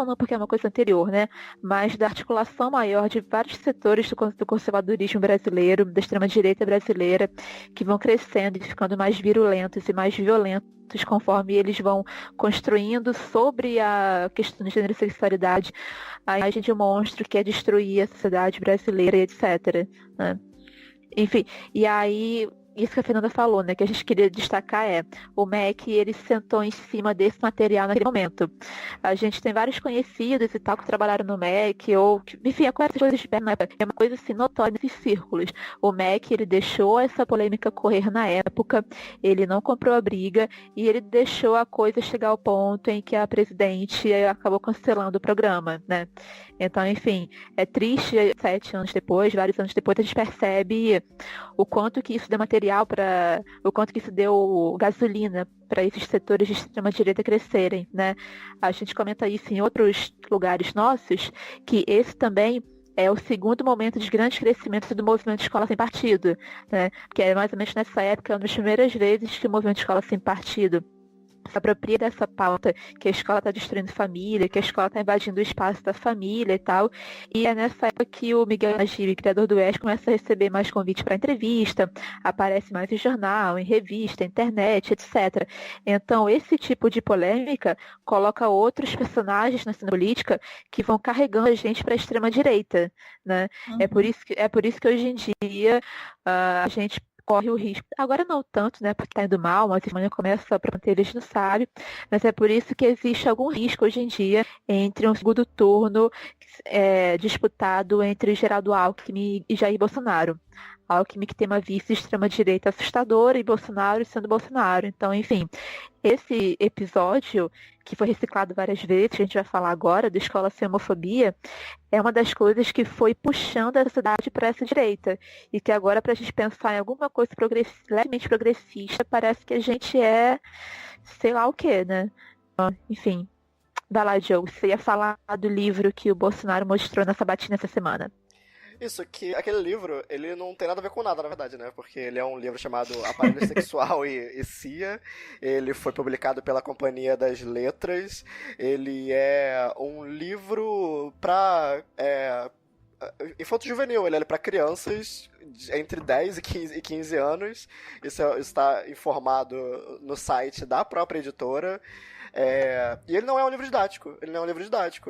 não porque é uma coisa anterior, né? Mas da articulação maior de vários setores do conservadorismo brasileiro, da extrema-direita brasileira, que vão crescendo e ficando mais virulentos e mais violentos conforme eles vão construindo sobre a questão de gênero e sexualidade a imagem de um monstro que quer destruir a sociedade brasileira e etc., né? Enfim, e aí, isso que a Fernanda falou, né, que a gente queria destacar o MEC, ele sentou em cima desse material naquele momento. A gente tem vários conhecidos e tal que trabalharam no MEC, enfim, com essas coisas de pé, é uma coisa assim notória nesses círculos. O MEC, ele deixou essa polêmica correr na época, ele não comprou a briga e ele deixou a coisa chegar ao ponto em que a presidente acabou cancelando o programa, né? Então, enfim, é triste, 7 anos depois, vários anos depois, a gente percebe o quanto que isso deu o quanto que isso deu gasolina para esses setores de extrema-direita crescerem, né? A gente comenta isso em outros lugares nossos, que esse também é o segundo momento de grande crescimento do movimento Escola Sem Partido, né? Porque é mais ou menos nessa época, uma das primeiras vezes que o movimento Escola Sem Partido se apropria dessa pauta que a escola está destruindo família, que a escola está invadindo o espaço da família e tal. E é nessa época que o Miguel Nagibe, criador do ES, começa a receber mais convite para entrevista, aparece mais em jornal, em revista, internet, etc. Então, esse tipo de polêmica coloca outros personagens na cena política que vão carregando a gente para a extrema-direita, né? Uhum. É por isso que hoje em dia a gente corre o risco. Agora não tanto, né? Porque tá indo mal, mas a começa a manter, a gente não sabe. Mas é por isso que existe algum risco hoje em dia entre um segundo turno disputado entre Geraldo Alckmin e Jair Bolsonaro. Alckmin que tem uma vice de extrema-direita assustadora e Bolsonaro sendo Bolsonaro. Então, enfim, esse episódio, que foi reciclado várias vezes, que a gente vai falar agora, do Escola Sem Homofobia, é uma das coisas que foi puxando a sociedade para essa direita. E que agora, para a gente pensar em alguma coisa levemente progressista, parece que a gente é sei lá o quê, né? Enfim, vai lá, Diogo, você ia falar do livro que o Bolsonaro mostrou na Sabatina essa semana. Isso, que aquele livro, ele não tem nada a ver com nada, na verdade, né? Porque ele é um livro chamado Aparelho Sexual e Cia. Ele foi publicado pela Companhia das Letras. Ele é um livro pra infanto-juvenil. Ele é pra crianças entre 10 e 15 anos. Isso está informado no site da própria editora. E ele não é um livro didático.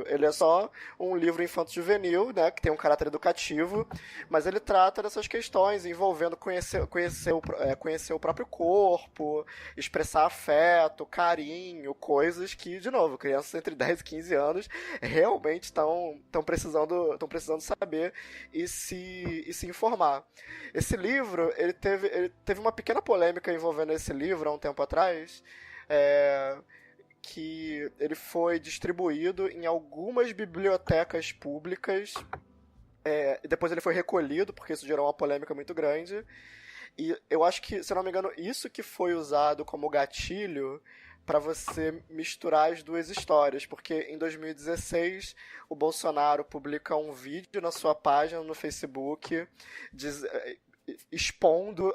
Ele é só um livro infanto-juvenil, né, que tem um caráter educativo, mas ele trata dessas questões envolvendo conhecer o próprio corpo, expressar afeto, carinho, coisas que, de novo, crianças entre 10 e 15 anos realmente estão precisando saber e se informar. Esse livro, ele teve uma pequena polêmica envolvendo esse livro há um tempo atrás, que ele foi distribuído em algumas bibliotecas públicas, e depois ele foi recolhido, porque isso gerou uma polêmica muito grande, e eu acho que, se eu não me engano, isso que foi usado como gatilho para você misturar as duas histórias, porque em 2016 o Bolsonaro publica um vídeo na sua página no Facebook expondo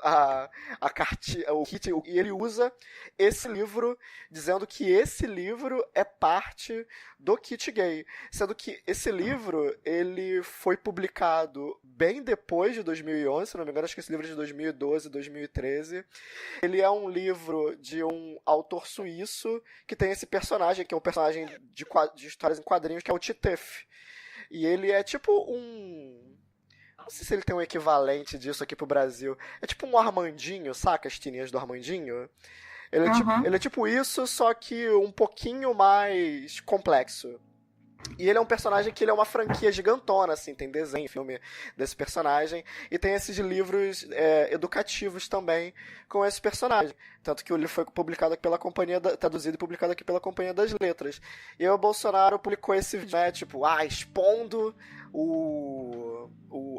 o kit, e ele usa esse livro, dizendo que esse livro é parte do kit gay, sendo que esse livro, ele foi publicado bem depois de 2011, se não me engano, acho que esse livro é de 2012, 2013. Ele é um livro de um autor suíço que tem esse personagem, que é um personagem de histórias em quadrinhos, que é o Titef. E ele é tipo um... Não sei se ele tem um equivalente disso aqui pro Brasil. É tipo um Armandinho, saca? As tirinhas do Armandinho. Ele é tipo isso, só que um pouquinho mais complexo. E ele é um personagem que ele é uma franquia gigantona, assim, tem desenho, filme desse personagem, e tem esses livros educativos também com esse personagem. Tanto que ele foi publicado aqui pela Companhia, traduzido e publicado aqui pela Companhia das Letras. E aí o Bolsonaro publicou esse vídeo, né, tipo, expondo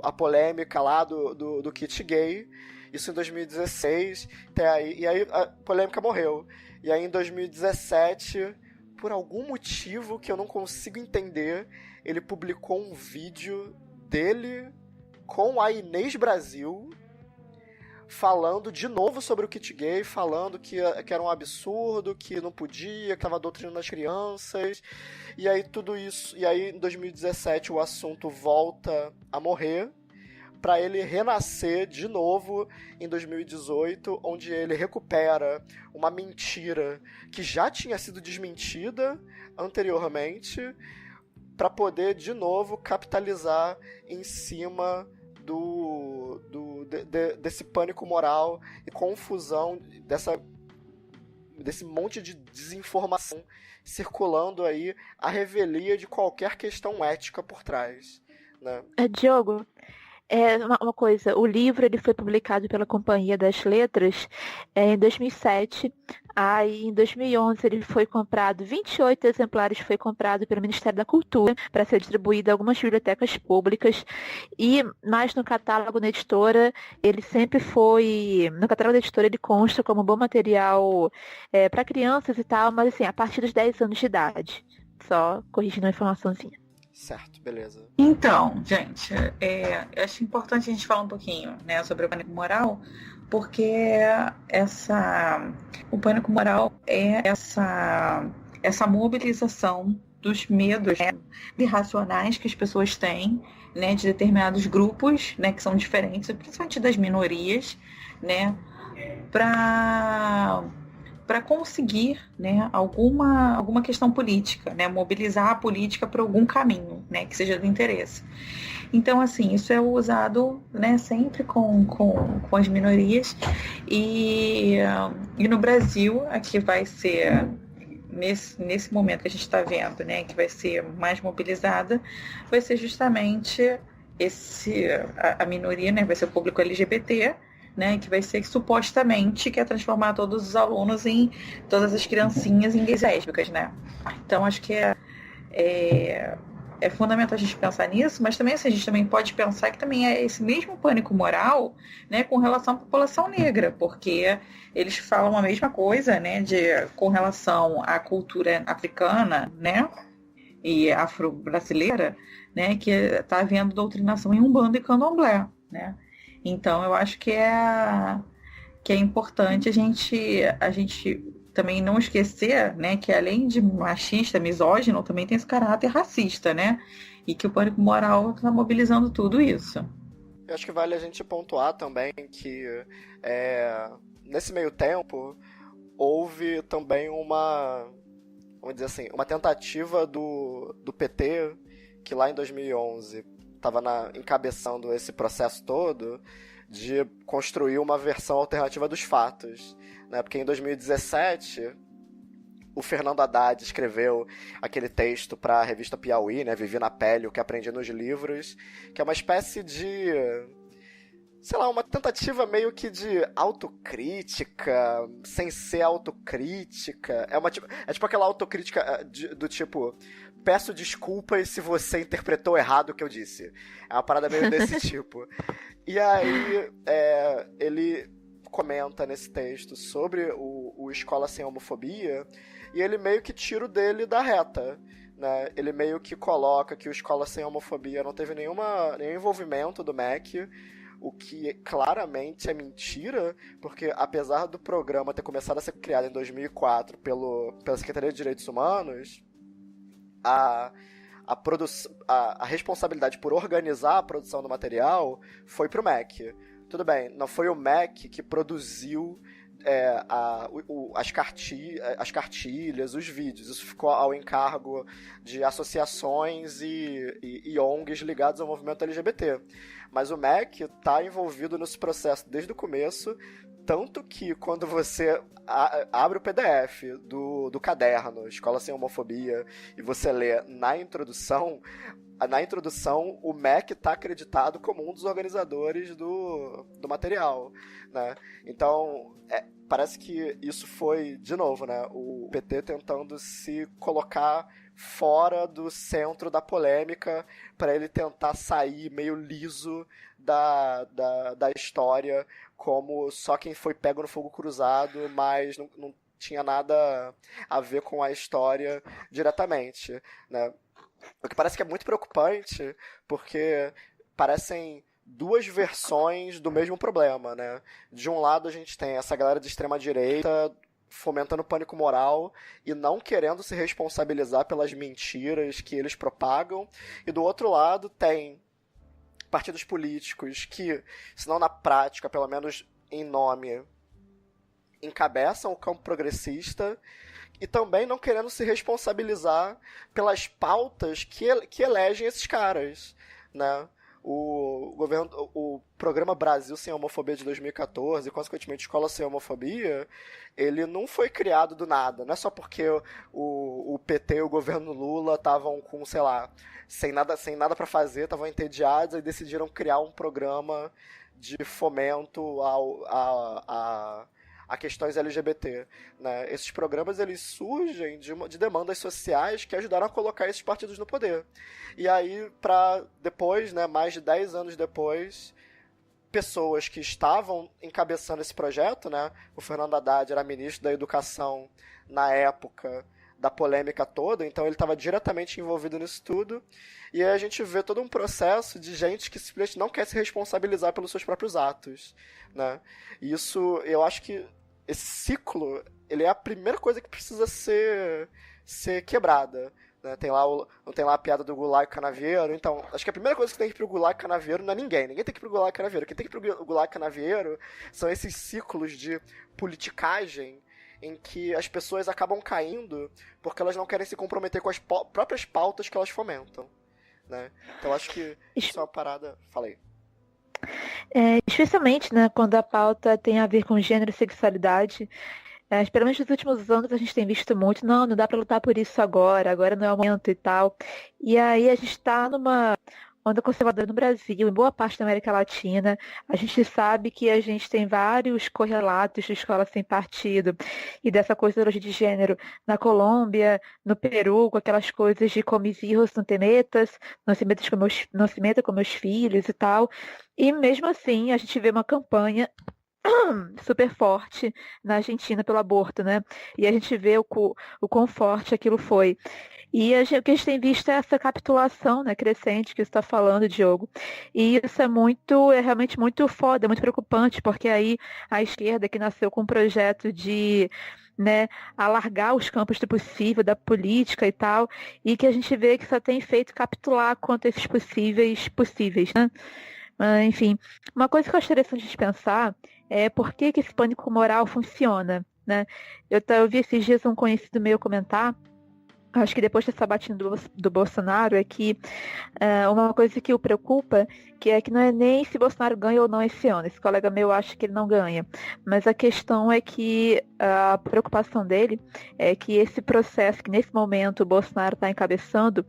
a polêmica lá do kit gay, isso em 2016, e aí a polêmica morreu. E aí em 2017... por algum motivo que eu não consigo entender, ele publicou um vídeo dele com a Inês Brasil falando de novo sobre o kit gay, falando que era um absurdo, que não podia, que estava doutrinando as crianças. E aí tudo isso, e aí em 2017 o assunto volta a morrer, para ele renascer de novo em 2018, onde ele recupera uma mentira que já tinha sido desmentida anteriormente, para poder de novo capitalizar em cima desse pânico moral e confusão, desse monte de desinformação circulando aí, a revelia de qualquer questão ética por trás, né? Diogo, uma coisa, o livro ele foi publicado pela Companhia das Letras em 2007, aí em 2011 ele foi comprado, 28 exemplares foi comprado pelo Ministério da Cultura para ser distribuído a algumas bibliotecas públicas, mas no catálogo da editora, ele sempre foi, no catálogo da editora ele consta como bom material para crianças e tal, mas assim, a partir dos 10 anos de idade, só corrigindo a informaçãozinha. Certo, beleza. Então, gente, eu acho importante a gente falar um pouquinho, né, sobre o pânico moral, porque o pânico moral é essa mobilização dos medos, né, irracionais que as pessoas têm, né, de determinados grupos, né, que são diferentes, principalmente das minorias, né, para conseguir, né, alguma questão política, né, mobilizar a política para algum caminho, né, que seja do interesse. Então, assim, isso é usado, né, sempre com as minorias, e no Brasil, aqui vai ser, nesse momento que a gente está vendo, né, que vai ser mais mobilizada, vai ser justamente a minoria, né, vai ser o público LGBT, né, que vai ser supostamente quer transformar todos os alunos em todas as criancinhas em gays e lésbicas, né? Então acho que é fundamental a gente pensar nisso, mas também assim, a gente também pode pensar que também é esse mesmo pânico moral, né, com relação à população negra, porque eles falam a mesma coisa, né, com relação à cultura africana, né, e afro-brasileira, né, que está havendo doutrinação em Umbanda e Candomblé, né? Então, eu acho que é importante a gente também não esquecer, né, que além de machista, misógino, também tem esse caráter racista, né? E que o pânico moral está mobilizando tudo isso. Eu acho que vale a gente pontuar também que nesse meio tempo houve também vamos dizer assim, uma tentativa do PT, que lá em 2011 estava encabeçando esse processo todo, de construir uma versão alternativa dos fatos, né? Porque em 2017 o Fernando Haddad escreveu aquele texto para a revista Piauí, né? Vivi na Pele, o que aprendi nos livros, que é uma espécie de, sei lá, uma tentativa meio que de autocrítica, sem ser autocrítica. É tipo aquela autocrítica do tipo, peço desculpas se você interpretou errado o que eu disse. É uma parada meio desse tipo. E aí, ele comenta nesse texto sobre o Escola Sem Homofobia, e ele meio que tira o dele da reta, né? Ele meio que coloca que o Escola Sem Homofobia não teve nenhum envolvimento do MEC o que claramente é mentira, porque apesar do programa ter começado a ser criado em 2004 pela Secretaria de Direitos Humanos, a responsabilidade por organizar a produção do material foi pro MEC. Tudo bem, não foi o MEC que produziu as cartilhas, os vídeos. Isso ficou ao encargo de associações e ONGs ligados ao movimento LGBT. Mas o MEC está envolvido nesse processo desde o começo, tanto que quando você abre o PDF do caderno Escola Sem Homofobia e você lê na introdução, o MEC está acreditado como um dos organizadores do material, né? Então, parece que isso foi, de novo, né, o PT tentando se colocar fora do centro da polêmica para ele tentar sair meio liso da história, como só quem foi pego no fogo cruzado, mas não tinha nada a ver com a história diretamente, né? O que parece que é muito preocupante, porque parecem duas versões do mesmo problema, né? De um lado a gente tem essa galera de extrema-direita fomentando pânico moral e não querendo se responsabilizar pelas mentiras que eles propagam, e do outro lado tem partidos políticos que, se não na prática, pelo menos em nome, encabeçam o campo progressista e também não querendo se responsabilizar pelas pautas que elegem esses caras, né? O programa Brasil Sem Homofobia de 2014 e, consequentemente, Escola Sem Homofobia, ele não foi criado do nada. Não é só porque o PT e o governo Lula estavam com, sei lá, sem nada para fazer, estavam entediados e decidiram criar um programa de fomento a questões LGBT, né? Esses programas eles surgem de demandas sociais que ajudaram a colocar esses partidos no poder. E aí, para depois, né, mais de 10 anos depois, pessoas que estavam encabeçando esse projeto, né? O Fernando Haddad era ministro da Educação na época da polêmica toda, então ele estava diretamente envolvido nisso tudo. E aí a gente vê todo um processo de gente que simplesmente não quer se responsabilizar pelos seus próprios atos, né? E isso, eu acho que esse ciclo, ele é a primeira coisa que precisa ser quebrada, né? Não tem lá a piada do Gulag Canavieiro. Então, acho que a primeira coisa que tem que ir pro Gulag Canavieiro não é ninguém tem que ir pro Gulag Canavieiro. Quem tem que ir pro Gulag Canavieiro são esses ciclos de politicagem em que as pessoas acabam caindo porque elas não querem se comprometer com as próprias pautas que elas fomentam, né? Então acho que isso é uma parada... Falei. Especialmente, né, quando a pauta tem a ver com gênero e sexualidade. Pelo menos nos últimos anos a gente tem visto muito, não dá pra lutar por isso agora não é o momento e tal. E aí a gente tá numa onda conservadora no Brasil, em boa parte da América Latina. A gente sabe que a gente tem vários correlatos de escola sem partido e dessa coisa de gênero na Colômbia, no Peru, com aquelas coisas de com mis hijos não te metas, não se meta com meus filhos e tal. E mesmo assim a gente vê uma campanha super forte na Argentina pelo aborto, né? E a gente vê o quão forte aquilo foi. E o que a gente tem visto é essa capitulação, né, crescente que você está falando, Diogo. E isso é realmente muito foda, muito preocupante, porque aí a esquerda que nasceu com um projeto de, né, alargar os campos do possível, da política e tal, e que a gente vê que só tem feito capitular contra esses possíveis, né? Enfim, uma coisa que eu acho interessante de pensar é por que esse pânico moral funciona, né? Eu vi esses dias um conhecido meu comentar, acho que depois dessa batida do Bolsonaro, é que uma coisa que o preocupa, que é que não é nem se Bolsonaro ganha ou não esse ano. Esse colega meu acha que ele não ganha. Mas a questão é que a preocupação dele é que esse processo que nesse momento o Bolsonaro está encabeçando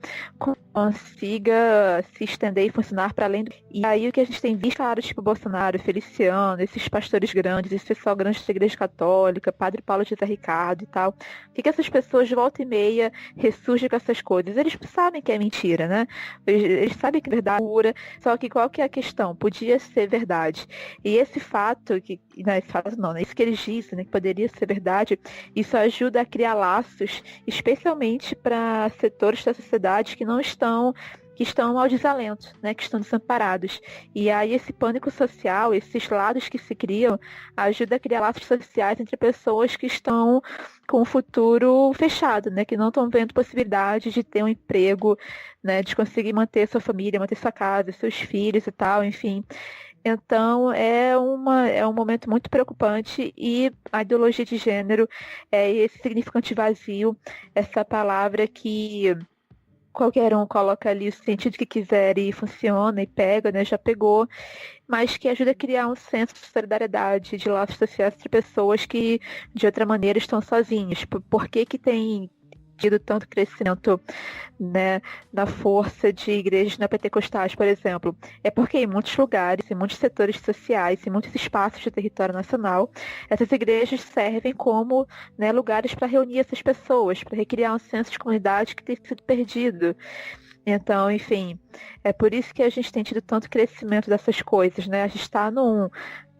consiga se estender e funcionar para além do... E aí o que a gente tem visto, claro, tipo Bolsonaro, Feliciano, esses pastores grandes, esse pessoal grande da Igreja Católica, Padre Paulo José Ricardo e tal, o que essas pessoas de volta e meia ressurgem com essas coisas? Eles sabem que é mentira, né? Eles sabem que é verdade pura, só que qual que é a questão? Podia ser verdade. E esse fato, isso que eles dizem, né, que poderia ser verdade, isso ajuda a criar laços, especialmente para setores da sociedade que não estão que estão ao desalento, né, que estão desamparados. E aí esse pânico social, esses lados que se criam, ajuda a criar laços sociais entre pessoas que estão com o futuro fechado, né, que não estão vendo possibilidade de ter um emprego, né, de conseguir manter sua família, manter sua casa, seus filhos e tal, enfim. Então, é um momento muito preocupante e a ideologia de gênero é esse significante vazio, essa palavra que qualquer um coloca ali o sentido que quiser e funciona e pega, né, já pegou, mas que ajuda a criar um senso de solidariedade, de laços sociais entre pessoas que, de outra maneira, estão sozinhas. Por que que tem tido tanto crescimento, né, na força de igrejas neopentecostais, por exemplo? É porque em muitos lugares, em muitos setores sociais, em muitos espaços do território nacional, essas igrejas servem como, né, lugares para reunir essas pessoas, para recriar um senso de comunidade que tem sido perdido. Então, enfim, é por isso que a gente tem tido tanto crescimento dessas coisas, né? A gente está num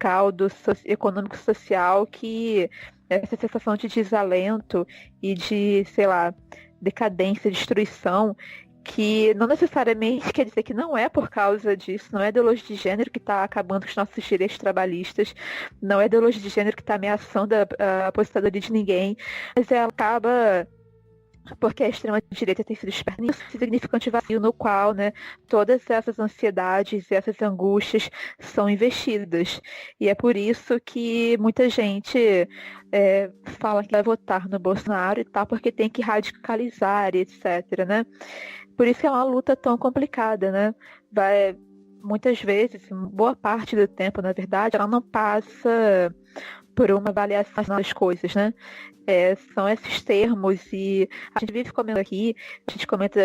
caldo econômico-social que essa sensação de desalento e de, sei lá, decadência, destruição, que não necessariamente quer dizer que não é por causa disso, não é ideologia de gênero que está acabando com os nossos direitos trabalhistas, não é ideologia de gênero que está ameaçando a aposentadoria de ninguém, mas ela acaba porque a extrema-direita tem sido esperta nisso, esse significante vazio no qual, né, todas essas ansiedades e essas angústias são investidas. E é por isso que muita gente fala que vai votar no Bolsonaro e tal, porque tem que radicalizar e etc, né? Por isso que é uma luta tão complicada, né? Muitas vezes, boa parte do tempo, na verdade, ela não passa por uma avaliação das coisas, né? São esses termos e a gente vive comentando aqui, a gente comenta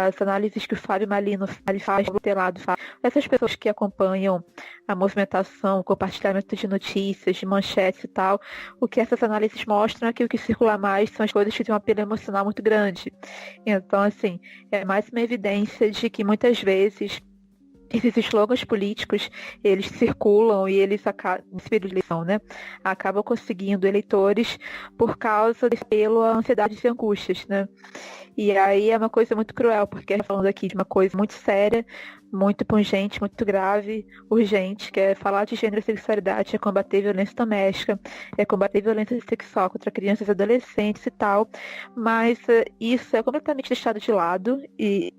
as análises que o Fábio Malino faz, o Telado faz, essas pessoas que acompanham a movimentação, o compartilhamento de notícias, de manchetes e tal, o que essas análises mostram é que o que circula mais são as coisas que têm um apelo emocional muito grande. Então, assim, é mais uma evidência de que muitas vezes esses slogans políticos, eles circulam e eles acabam, né? Acabam conseguindo eleitores por causa desse apelo a ansiedades e angústias, né? E aí é uma coisa muito cruel, porque a gente está falando aqui de uma coisa muito séria, muito pungente, muito grave, urgente, que é falar de gênero e sexualidade, é combater violência doméstica, é combater violência sexual contra crianças e adolescentes e tal, mas isso é completamente deixado de lado e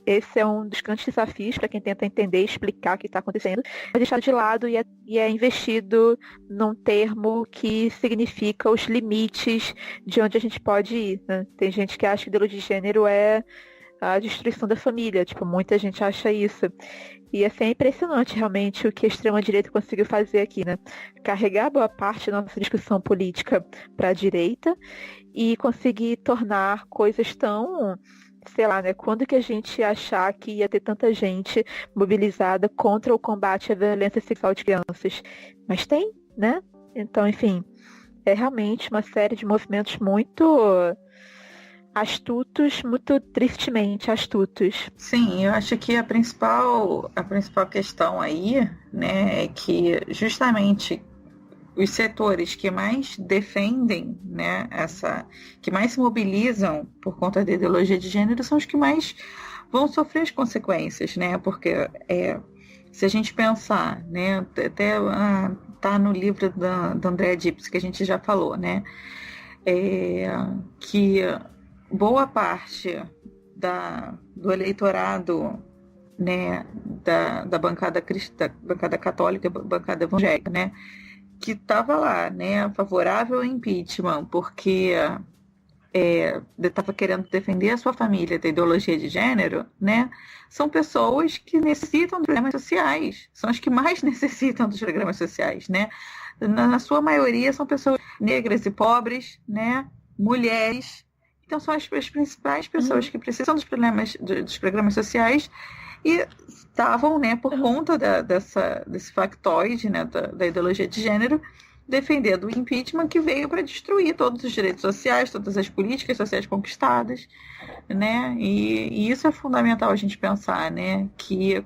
esse é um dos grandes desafios para quem tenta entender e explicar o que está acontecendo. É deixado de lado e é investido num termo que significa os limites de onde a gente pode ir, né? Tem gente que acha que ideologia de gênero é a destruição da família. Tipo, muita gente acha isso. E assim, é impressionante realmente o que a extrema-direita conseguiu fazer aqui, né? Carregar boa parte da nossa discussão política para a direita e conseguir tornar coisas tão... sei lá, né? Quando que a gente ia achar que ia ter tanta gente mobilizada contra o combate à violência sexual de crianças? Mas tem, né? Então, enfim, é realmente uma série de movimentos muito astutos, muito tristemente astutos. Sim, eu acho que a principal questão aí, né, é que justamente os setores que mais defendem, né, que mais se mobilizam por conta da ideologia de gênero são os que mais vão sofrer as consequências, né? Porque se a gente pensar, né, até tá no livro da Andrea Dipsy que a gente já falou, né, que boa parte do eleitorado, né, da bancada cristã, bancada católica, bancada evangélica, né, que estava lá, né, favorável ao impeachment, porque estava querendo defender a sua família da ideologia de gênero, né, são pessoas que necessitam de programas sociais, são as que mais necessitam dos programas sociais, né, na sua maioria são pessoas negras e pobres, né, mulheres, então são as principais pessoas que precisam dos programas sociais e estavam, né, por conta desse factoide, né, da ideologia de gênero, defendendo o impeachment que veio para destruir todos os direitos sociais, todas as políticas sociais conquistadas, né, e isso é fundamental a gente pensar, né, que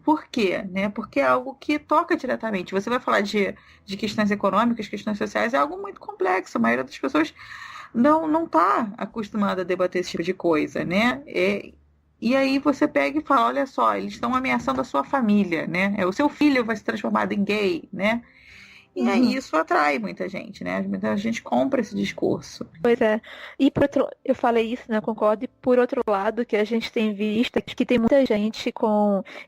por quê, né, porque é algo que toca diretamente. Você vai falar de questões econômicas, questões sociais, é algo muito complexo, a maioria das pessoas não está acostumada a debater esse tipo de coisa, né, E aí você pega e fala, olha só, eles estão ameaçando a sua família, né? O seu filho vai ser transformado em gay, né? E aí isso atrai muita gente, né? Muita gente compra esse discurso. Pois é. E eu falei isso, né? Concordo. E por outro lado, que a gente tem visto que tem muita gente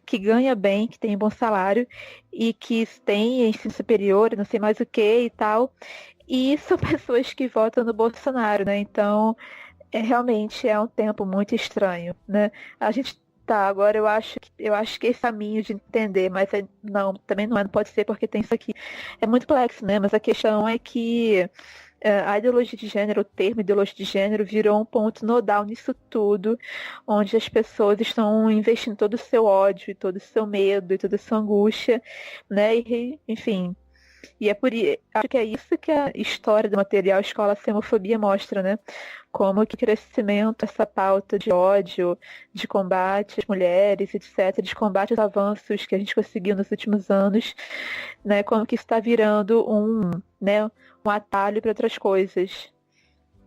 que ganha bem, que tem bom salário e que tem ensino superior, não sei mais o que e tal. E são pessoas que votam no Bolsonaro, né? Então, realmente é um tempo muito estranho, né? A gente tá, agora eu acho que esse caminho de entender, mas não, também não pode ser porque tem isso aqui. É muito complexo, né? Mas a questão é que a ideologia de gênero, o termo ideologia de gênero virou um ponto nodal nisso tudo, onde as pessoas estão investindo todo o seu ódio, todo o seu medo e toda a sua angústia, né? E, enfim. E acho que é isso que a história do material Escola Sem Homofobia mostra, né? Como que crescimento, essa pauta de ódio, de combate às mulheres, etc., de combate aos avanços que a gente conseguiu nos últimos anos, né? Como que isso está virando um atalho para outras coisas,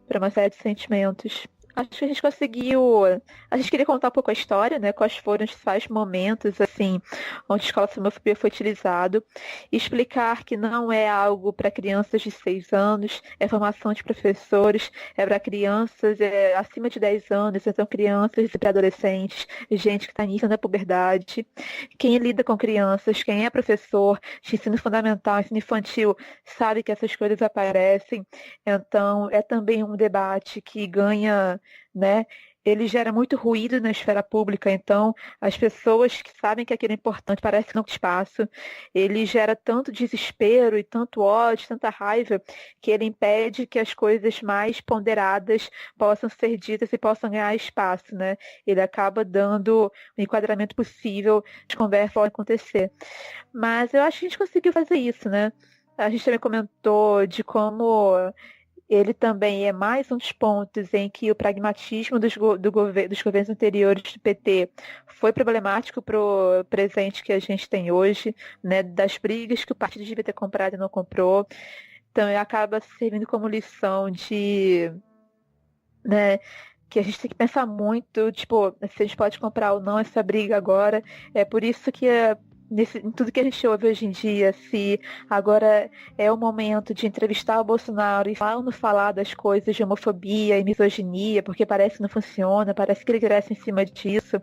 para uma série de sentimentos. Acho que a gente conseguiu. A gente queria contar um pouco a história, né? Quais foram os principais momentos, assim, onde a escola sem homofobia foi utilizado. E explicar que não é algo para crianças de 6 anos, é formação de professores, é para crianças acima de 10 anos, então crianças e pré-adolescentes, gente que está iniciando a puberdade. Quem lida com crianças, quem é professor de ensino fundamental, ensino infantil, sabe que essas coisas aparecem. Então, é também um debate que ganha, né? Ele gera muito ruído na esfera pública, então as pessoas que sabem que aquilo é importante parecem que não tem espaço. Ele gera tanto desespero e tanto ódio, tanta raiva, que ele impede que as coisas mais ponderadas possam ser ditas e possam ganhar espaço, né? Ele acaba dando o enquadramento possível de conversa pode acontecer. Mas eu acho que a gente conseguiu fazer isso, né? A gente também comentou de como ele também é mais um dos pontos em que o pragmatismo dos governos anteriores do PT foi problemático para o presente que a gente tem hoje, né, das brigas que o partido devia ter comprado e não comprou. Então, ele acaba servindo como lição de, né, que a gente tem que pensar muito, tipo, se a gente pode comprar ou não essa briga agora. É por isso que em tudo que a gente ouve hoje em dia, se agora é o momento de entrevistar o Bolsonaro e falar ou não falar das coisas de homofobia e misoginia, porque parece que não funciona, parece que ele cresce em cima disso.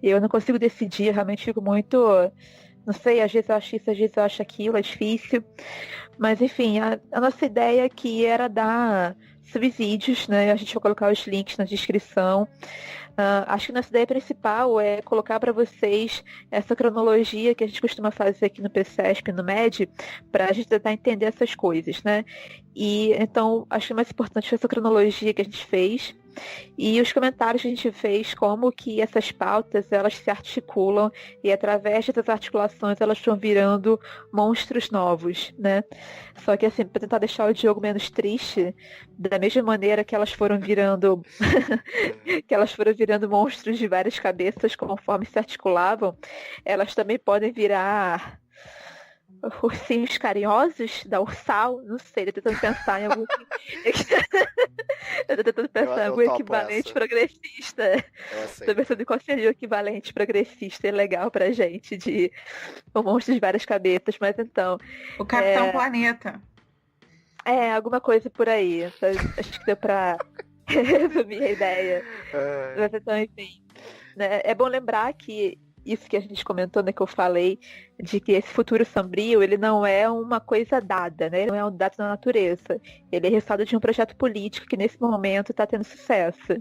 Eu não consigo decidir, realmente fico muito... Não sei, às vezes eu acho isso, às vezes eu acho aquilo, é difícil. Mas, enfim, a nossa ideia aqui era dar subsídios, né? A gente vai colocar os links na descrição. Acho que nossa ideia principal é colocar para vocês essa cronologia que a gente costuma fazer aqui no PCESP, no MED, para a gente tentar entender essas coisas, né? E então, acho que o mais importante foi essa cronologia que a gente fez e os comentários que a gente fez, como que essas pautas elas se articulam e através dessas articulações elas estão virando monstros novos, né? Só que assim, para tentar deixar o Diogo menos triste, da mesma maneira que elas foram virando monstros de várias cabeças conforme se articulavam, elas também podem virar ursinhos carinhosos da Ursal, não sei, eu tô tentando pensar em algum eu tô tentando pensar em algum equivalente progressista. Tô pensando em qual seria o equivalente progressista e legal pra gente de um monstro de várias cabeças, mas então o Capitão Planeta. Alguma coisa por aí. Acho que deu pra resumir a ideia. Mas então, enfim, né? É bom lembrar que isso que a gente comentou, né, que eu falei, de que esse futuro sombrio, ele não é uma coisa dada, né? Ele não é um dado da natureza. Ele é resultado de um projeto político que nesse momento está tendo sucesso.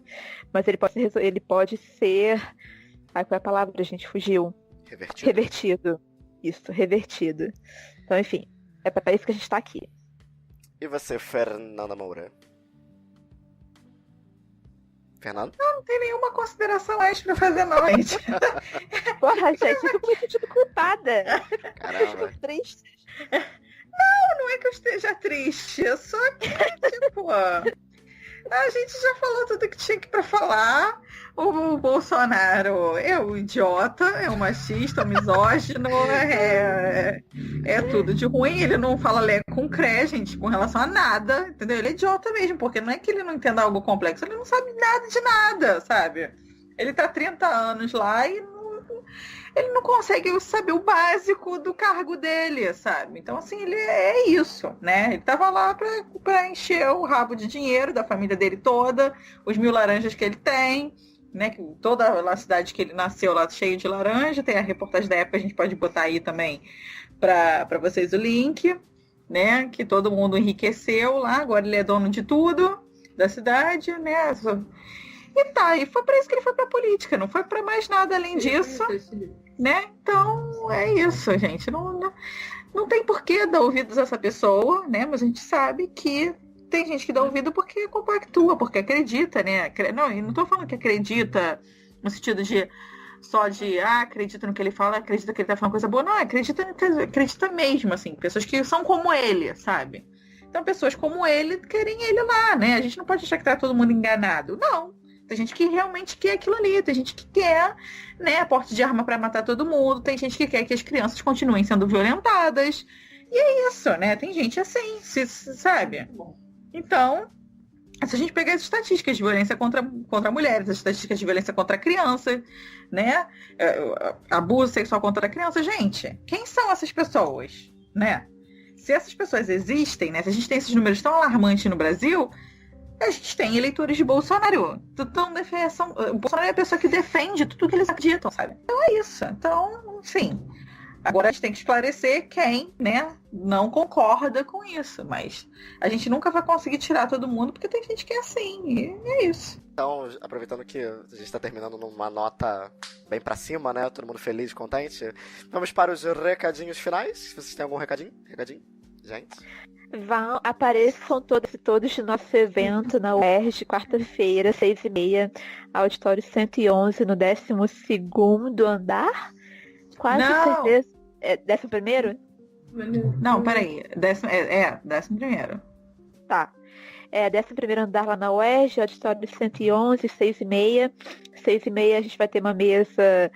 Mas ele pode ser... Ai, qual é a palavra? A gente fugiu. Revertido. Isso, revertido. Então, enfim, é para isso que a gente está aqui. E você, Fernanda Moura? Fernando? Não tem nenhuma consideração mais pra fazer, não, gente. Porra, gente, eu fico me sentindo culpada. Caramba. Triste. Não é que eu esteja triste, é só que, tipo, a gente já falou tudo que tinha que pra falar. O Bolsonaro é um idiota, é um machista, um misógino, é tudo de ruim. Ele não fala lé com cré, gente, com relação a nada, entendeu? Ele é idiota mesmo, porque não é que ele não entenda algo complexo, ele não sabe nada de nada, sabe? Ele tá 30 anos lá e ele não consegue saber o básico do cargo dele, sabe? Então, assim, ele é isso, né? Ele tava lá pra encher o rabo de dinheiro da família dele toda, os 1000 laranjas que ele tem, né? Que toda a cidade que ele nasceu lá cheio de laranja, tem a reportagem da época, a gente pode botar aí também pra vocês o link, né? Que todo mundo enriqueceu lá, agora ele é dono de tudo da cidade, né? E foi pra isso que ele foi pra política, não foi pra mais nada além disso, né? Então, é isso, gente. Não tem porquê dar ouvidos a essa pessoa, né? Mas a gente sabe que tem gente que dá ouvido porque compactua, porque acredita, né? Não, e não tô falando que acredita no sentido de só de, acredita no que ele fala, acredita que ele tá falando coisa boa. Não, acredita mesmo, assim. Pessoas que são como ele, sabe? Então, pessoas como ele querem ele lá, né? A gente não pode achar que tá todo mundo enganado. Não. Tem gente que realmente quer aquilo ali, tem gente que quer, né, a porte de arma para matar todo mundo, tem gente que quer que as crianças continuem sendo violentadas. E é isso, né? Tem gente assim, sabe? Então, se a gente pegar as estatísticas de violência contra mulheres, as estatísticas de violência contra crianças, né? Abuso sexual contra a criança, gente, quem são essas pessoas, né? Se essas pessoas existem, né? Se a gente tem esses números tão alarmantes no Brasil, a gente tem eleitores de Bolsonaro. O Bolsonaro é a pessoa que defende tudo que eles acreditam, sabe? Então é isso. Então, enfim. Agora a gente tem que esclarecer quem, né, não concorda com isso. Mas a gente nunca vai conseguir tirar todo mundo, porque tem gente que é assim. E é isso. Então, aproveitando que a gente tá terminando numa nota bem pra cima, né? Todo mundo feliz, contente. Vamos para os recadinhos finais. Vocês têm algum recadinho? Gente? Apareçam todos e todos no nosso evento na UERJ, quarta-feira, 6h30, auditório 111, no 12º andar. Quase certeza. É 11º? Não, peraí. 11º. Tá. 11º andar lá na UERJ, auditório 111, 6h30. 6h30 a gente vai ter uma mesa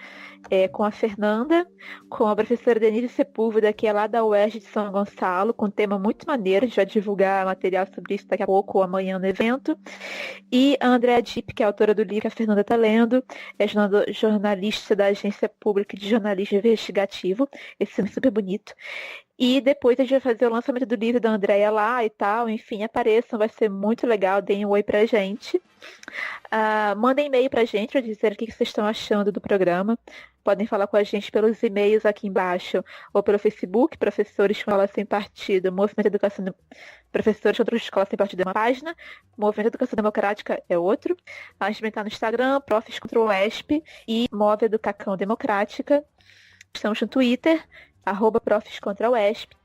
com a Fernanda, com a professora Denise Sepúlveda, que é lá da UERJ de São Gonçalo, com um tema muito maneiro. A gente vai divulgar material sobre isso daqui a pouco ou amanhã no evento. E a Andréa Dipp, que é autora do livro que a Fernanda está lendo, é jornalista da Agência Pública de Jornalismo Investigativo. Esse nome é super bonito. E depois a gente vai fazer o lançamento do livro da Andréia lá e tal. Enfim, apareçam, vai ser muito legal. Deem um oi pra gente. Mandem e-mail pra gente para dizer o que vocês estão achando do programa. Podem falar com a gente pelos e-mails aqui embaixo ou pelo Facebook, Professores com Escola Sem Partido, Movimento Educação Professores contra a Escola Sem Partido é uma página, Movimento Educação Democrática é outro. A gente também está no Instagram, Profs contra o UESP e Move Educação Democrática. Estamos no Twitter, @Profs contra o UESP.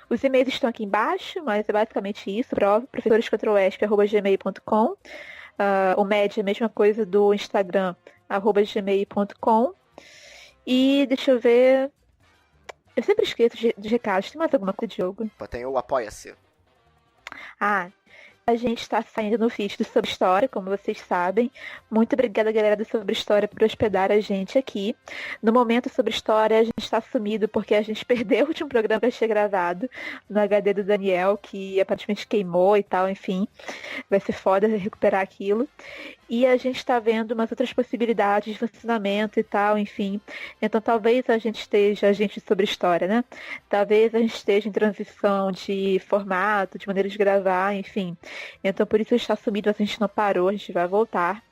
Os e-mails estão aqui embaixo, mas é basicamente isso, professorescontrauesp@gmail.com. O MED é a mesma coisa do Instagram, @gmail.com. E deixa eu ver. Eu sempre esqueço de recados. Tem mais alguma coisa, Diogo? Tem o Apoia-se. A gente está saindo no feed do Sobre História, como vocês sabem. Muito obrigada, galera do Sobre História, por hospedar a gente aqui. No momento, Sobre História, a gente está sumido porque a gente perdeu o último programa que eu tinha gravado no HD do Daniel, que aparentemente queimou e tal, enfim. Vai ser foda recuperar aquilo. E a gente está vendo umas outras possibilidades de funcionamento e tal, enfim. Então talvez a gente sobre história, né? Talvez a gente esteja em transição de formato, de maneira de gravar, enfim. Então por isso está sumido, a gente não parou, a gente vai voltar.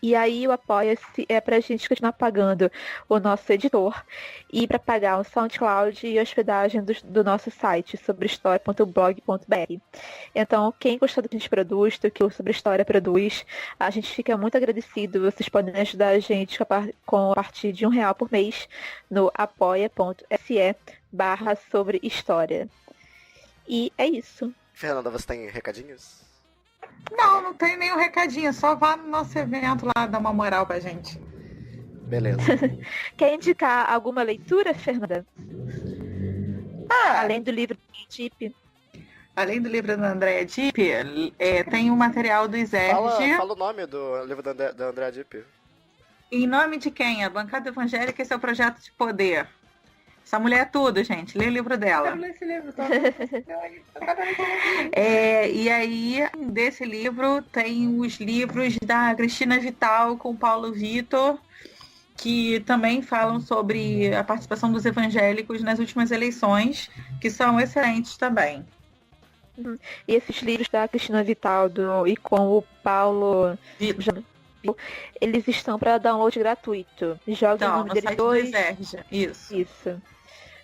E aí o Apoia-se é pra gente continuar pagando o nosso editor e para pagar o SoundCloud e a hospedagem do nosso site sobrehistoria.blog.br. Então, quem gostou do que a gente produz, do que o Sobre História produz, a gente fica muito agradecido. Vocês podem ajudar a gente a partir de R$1 por mês no apoia.se/sobre história. E é isso. Fernanda, você tem recadinhos? Não tem nenhum recadinho, só vá no nosso evento lá, dar uma moral pra gente. Beleza. Quer indicar alguma leitura, Fernanda? Além do livro da Dipp? Além do livro da Andréa Dipp, tem o material do ISERJ. Fala o nome do livro da Andréa Dipp. Em nome de quem? A Bancada Evangélica, esse é o projeto de poder. Essa mulher é tudo, gente. Lê o livro dela. Quero ler esse livro, tá? E aí, desse livro, tem os livros da Cristina Vital com Paulo Vitor, que também falam sobre a participação dos evangélicos nas últimas eleições, que são excelentes também. E esses livros da Cristina Vital e com o Paulo, eles estão para download gratuito. Joga o Então, nome no deles site do dois. Exerja. Isso. Isso.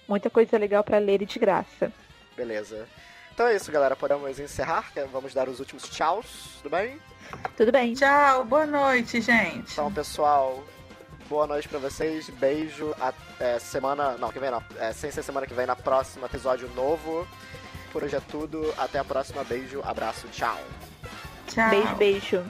Muita coisa legal para ler e de graça. Beleza. Então é isso, galera. Podemos encerrar. Vamos dar os últimos tchauz, tudo bem? Tudo bem. Tchau, boa noite, gente. Então, pessoal, boa noite pra vocês. Beijo. Semana... Não, que vem não. Sem ser semana que vem, na próxima episódio novo. Por hoje é tudo. Até a próxima. Beijo, abraço, tchau. Tchau. Beijo.